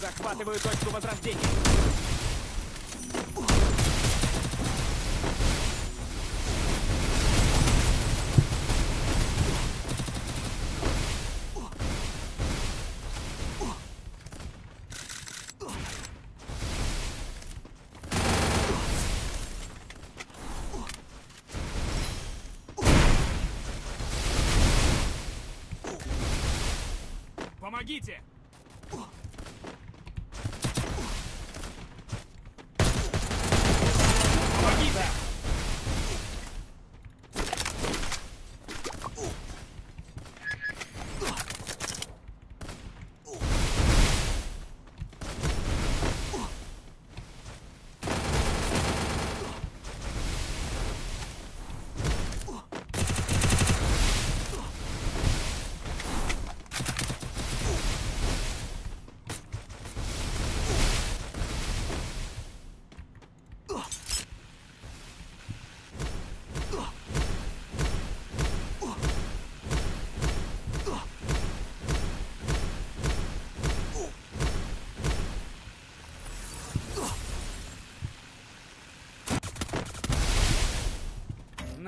Захватываю точку возрождения. Помогите!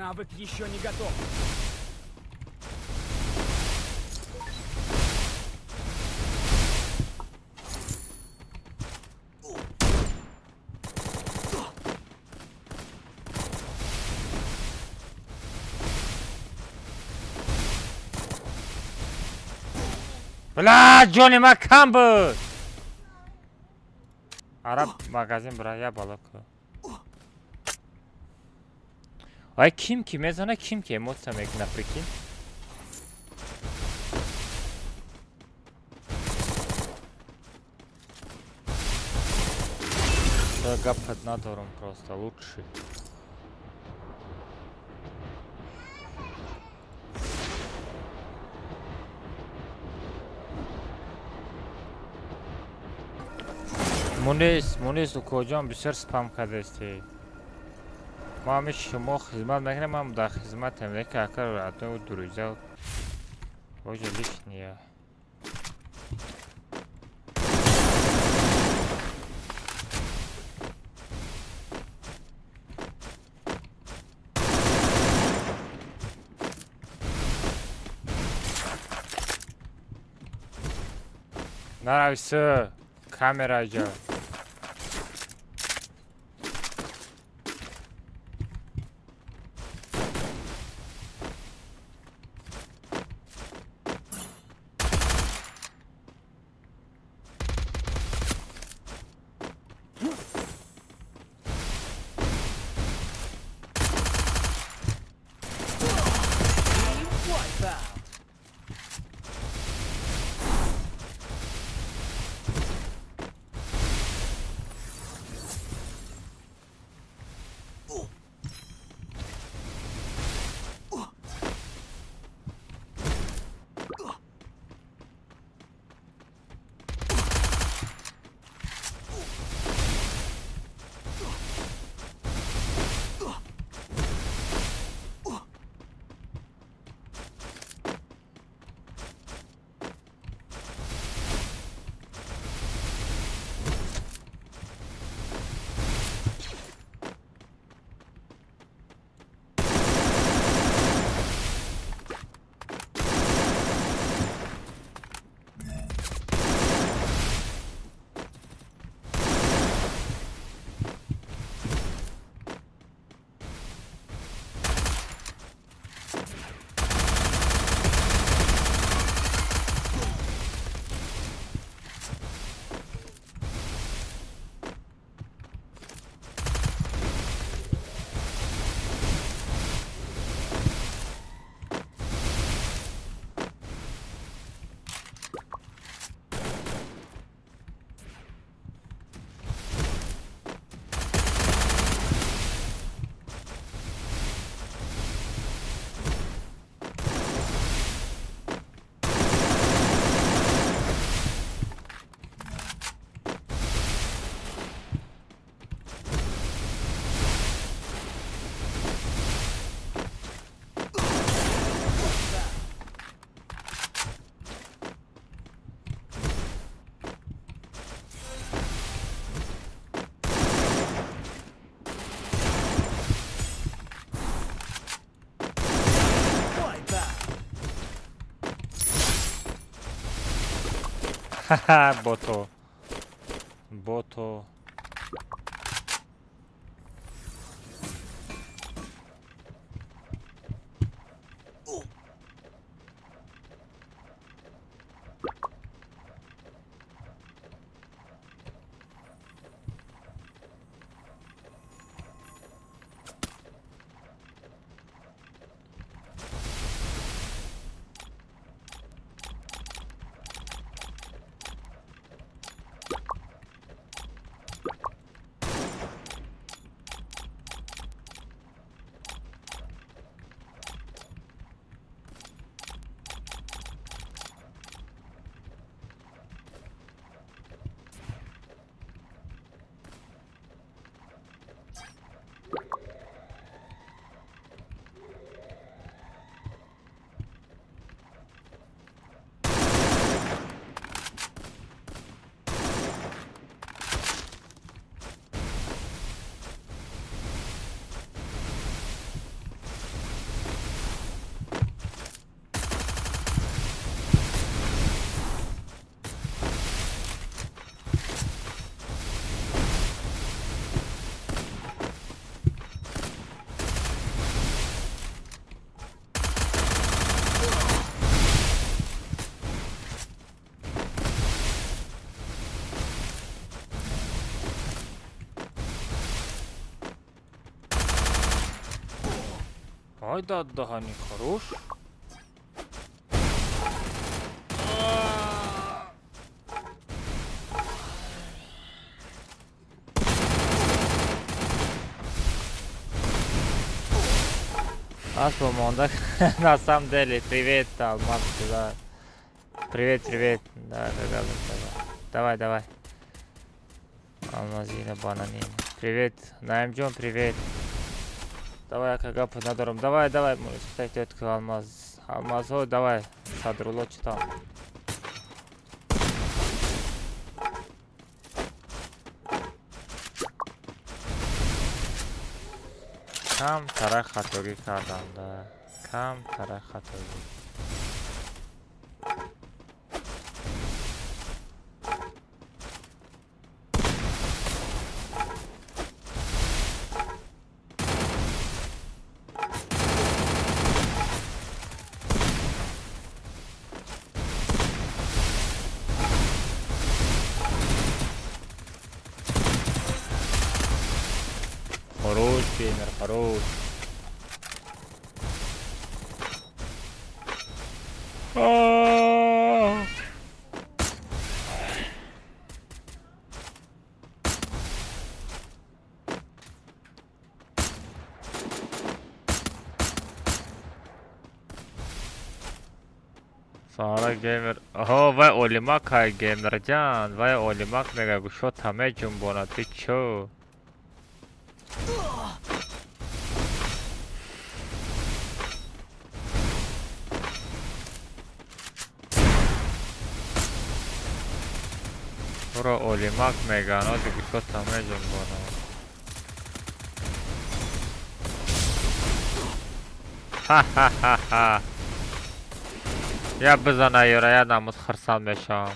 Навык еще не готов. Бля, Джонни Макамбо! Араб магазин брая балако. Ай ким ки мезана ким ки эмоция мекна прикинь. Да гапать надором просто лучше. مونیس و کجام بسیار سپام کرده استی ما همیشه شما خدمت میکنم من در خدمت هم که اکر رعتون و درویزه و باشه لیش نیه نرویسه kamera acaba. Haha, boto. Boto. ای داد دهانی خروش. Аспа Монда, на самом деле, привет, Алмаз, да. Привет, привет, да, давай, давай. Алмазина, бананин. Привет, Наимджон, привет. Давай, как надором, давай, кстати, это Алмаз. Алмаз, ой, давай, Садруло, читал. Кам тара хатори кардам, да. Кам тара хатори. Хорош, геймер, хорош. Сара геймер. Оҳо, вай олимак ҳай геймерҷан. Вай олимак мегӯ шо таме ҷунбона. Ту чо? Туро олимак мегано диги шо таме ҷунбона. Ха-ха-ха-ха. Я бизана ёра, я намуд хурсанд мешавам.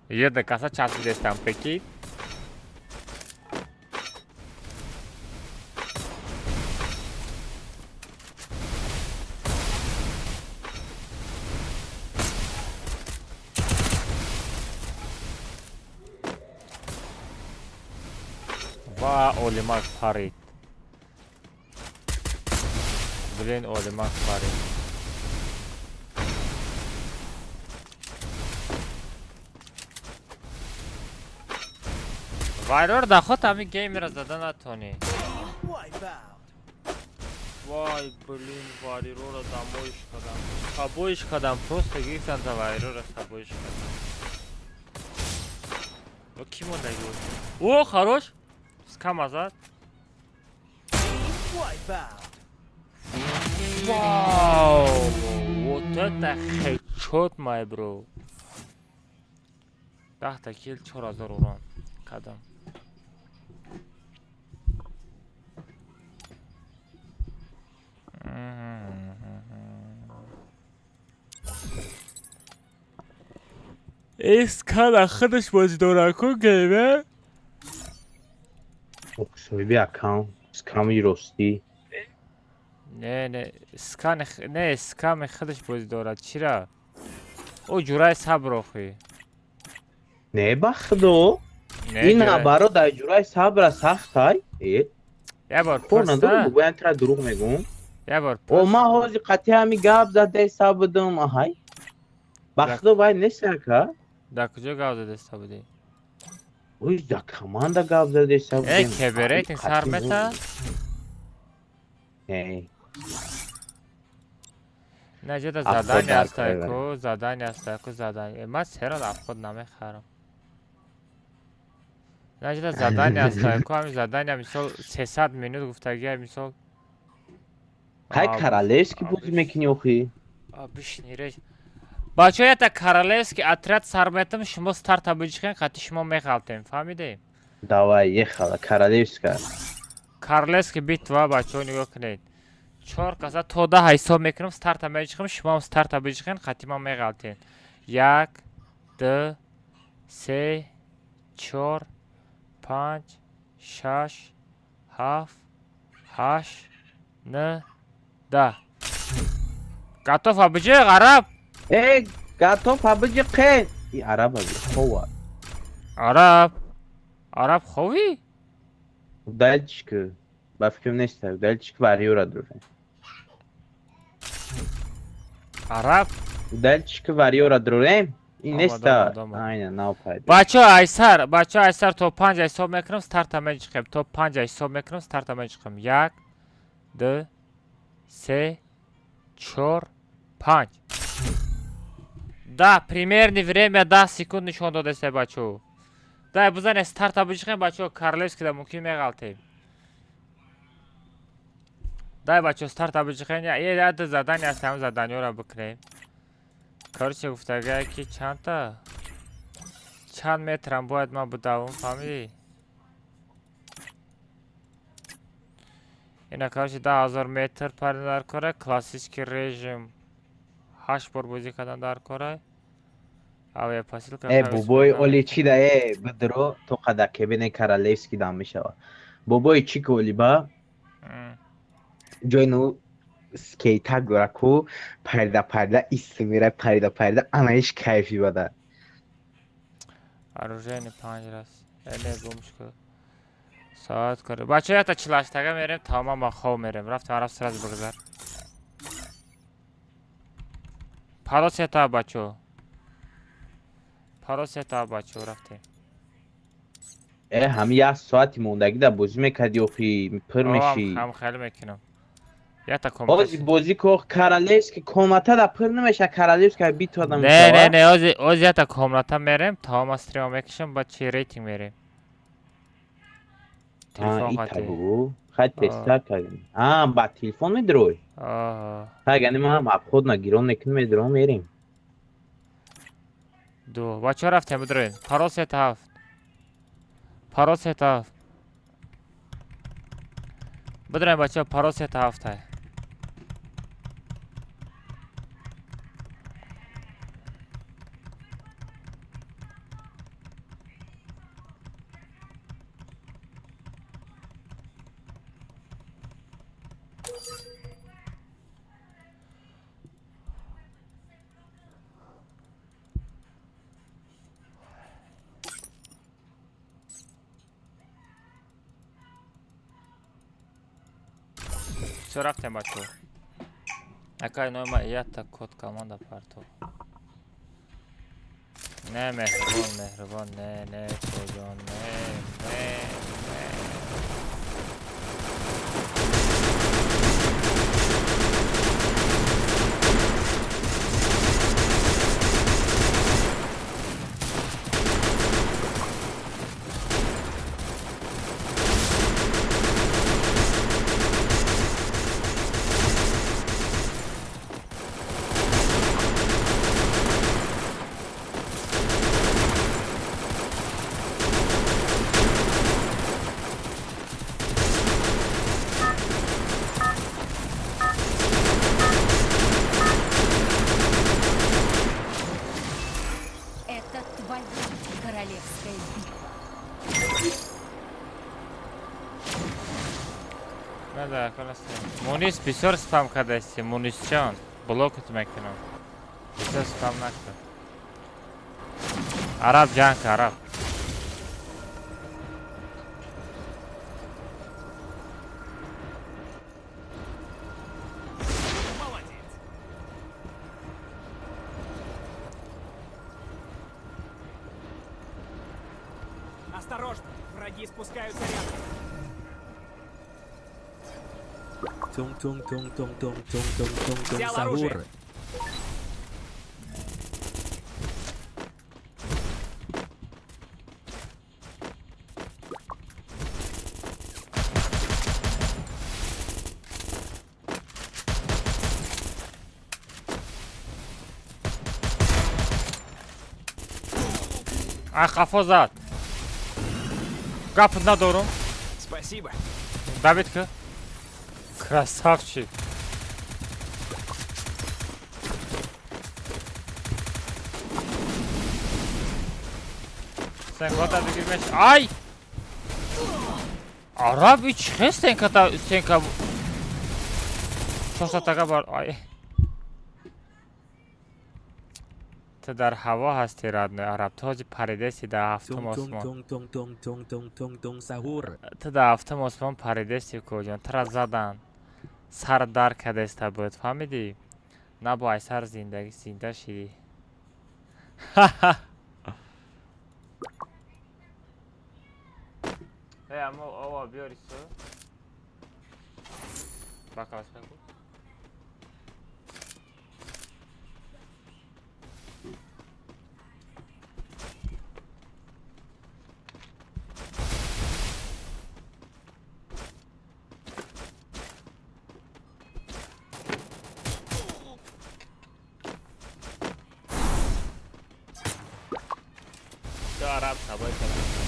Jedna kasa časy destám, peký. Va olimak parit. Блин, olimak parit. Вайрор да ход ами геймера зада натони. Вай, блин, вайрора домоиш кадам. Просто гифтан за вайрора сабоиш кадам. О, кимо дайгу? О, хорош. Скам азад. Вау! Вот это хедшот, май бро. Дахта кил 4000 урон. Кадам. Искан ахадаш бозидора кун гейме? Сойби аккаунт, сками рости. Не, скам хадаш бозидора, чира? О, ҷурай саброхи. Не бахдо. ин абаро дар ҷурай сабра сахтай? Ябор пурса. Боян тра дурӯғ мегӯм. Ябор пурса. О, ман ҳозир қатъи ҳами гап задаи сабудум, аҳай. Бахдо вай нестака? Дар куҷо гап задаи сабудӣ? Ой, дар команда гап задаи сабудем. Кеберетин сар мета? Не. Наҷода задания астайку, задания. Ман серан афход намехарам. Наҷода задания астайку, ҳамин задания мисол 300 минут гуфтагия мисол. Ҳай Королевский бозӣ мекунӣ охи? Бишниреш. Бачаҳо ята Королевский отряд сар метам, шумо старта биҷихан, қати шумо мехалтем, фаҳмидем? Давай, ехала Королевская. Королевский битва, бачаҳо нигоҳ кунед. 4 каса то 10 ҳисоб мекунам, старта меҷихан, шумо старта биҷихан, қати мо мехалтем. 1 2 3 4 5 6 7 8 9 10. Готов, обиҷои ғараб? Готов, побыджи қен. И араб аби, хова. Араб хови? Удальчик. Ба фикрам неста, удальчик вариора дружен. Араб? Удальчик вариора дружен. این نستا aynen ناپایده بچه ایسر تو 5 حساب میکنم ستارت همه چیکم تو 5 حساب میکنم ستارت همه چیکم 1 2 3 4 5 да примерно время 10 секунд нишон додасте бачо да бузан старт абучикем бачо королевский да мумкин меғалтем да бачо старт абучикем я да задание аст ҳам заданиёро бикунем короче гуфтага ки чанд метрам бояд ман будавам фаҳмидӣ ина короче 10000 метр пари дар кора классический режим 8 бор бозӣ кардан дар кора авиапосилка бобои оли чи да бидро то қадаке бине королевский дам мешава бобои чи коли ба ҷои ну скейта гораку парда истимира парда анаиш кайфи бада оружейный 5 раз эне гумшко соат кора бача ята чилаштага мерем тамом ба хоб мерем рафтам сразу бигзар паросета бачо рафтем ҳам як соати мондагӣ да бозӣ мекарди охи пир мешӣ ҳам хеле мекунам бозӣ ко королевский комната да пир намеша королевский бит одам не оз ята комната мерем тамом стрима мекушам ба чи рейтинг мерем телефон хат тестар кардем ба телефон медирой агани ман обход нагирон мекун медиром мерем ду бача рафтем бидроин паросета 7 бидроин бача паросета 7 Все рафтем бачо акай нома ята код команда парто не меҳрибон не чоҷон не мунис бисёр спам кардаисти мунисҷон блокот мекунам бисёр спам накун араб ҷанг араб Осторожно, враги спускаются рядом. Взял оружие. қафо зад гап надорум Спасибо. давидка красавчик sen kota girmiş ay arab hiç sen kata çok sataka var ay تو در هوا هستی رد عرب تاج پریدستی در هفتم آسمان تون سهور تو در هفتم آسمان پریدستی کجان تر زدن سر در کدسته بود فهمیدی نه با سر زندگی زنده شدی اما آوا بیاری سو باکاس بگو عرب سوای کنم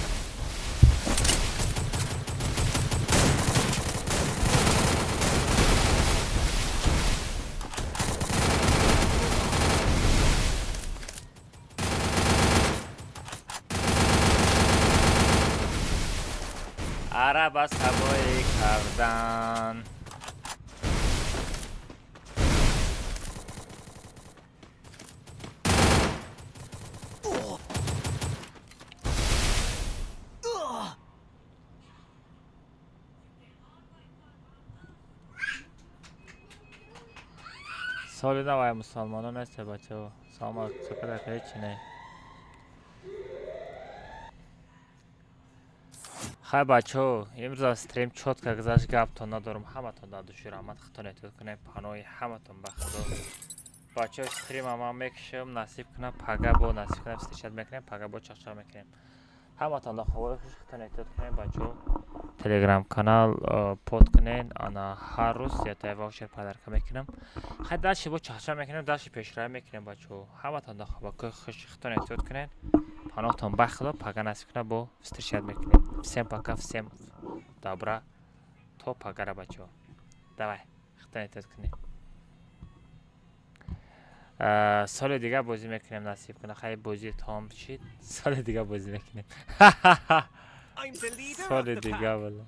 عرب از هوای کردن سالی نوای مسلمانان است بچه ها ساما چقدر که هیچی نه خیلی بچه ها امروز استریم چوت که گذاشت گفت تا ندارم همه تان در دوشی رحمت خطا نتید کنه پناهی همه تان بخدا بچه ها استریم هم میکشم نصیب کنم پگه با نصیب کنم استشهد میکنیم پگه با چخچه میکنیم همه تان در خواه خوش خطا نتید کنیم بچه ها تلگرام کانال پود کنین انا هر روز یا تایوه شیر پدرکه میکنم خیلی داشتی با چخچه میکنیم داشتی پیشرای میکنیم بچه ها همه تان در خواه خوش خطا نتید کنین پناه تان بخدا پگه نصیب کنم با استشهد میکنیم всем пока всем добра то погара бачо давай خطا نتید کنیم سال دیگه بازی میکنیم نصیب کنه خیلی بازی تام شید سال دیگه بازی میکنیم سال دیگه والا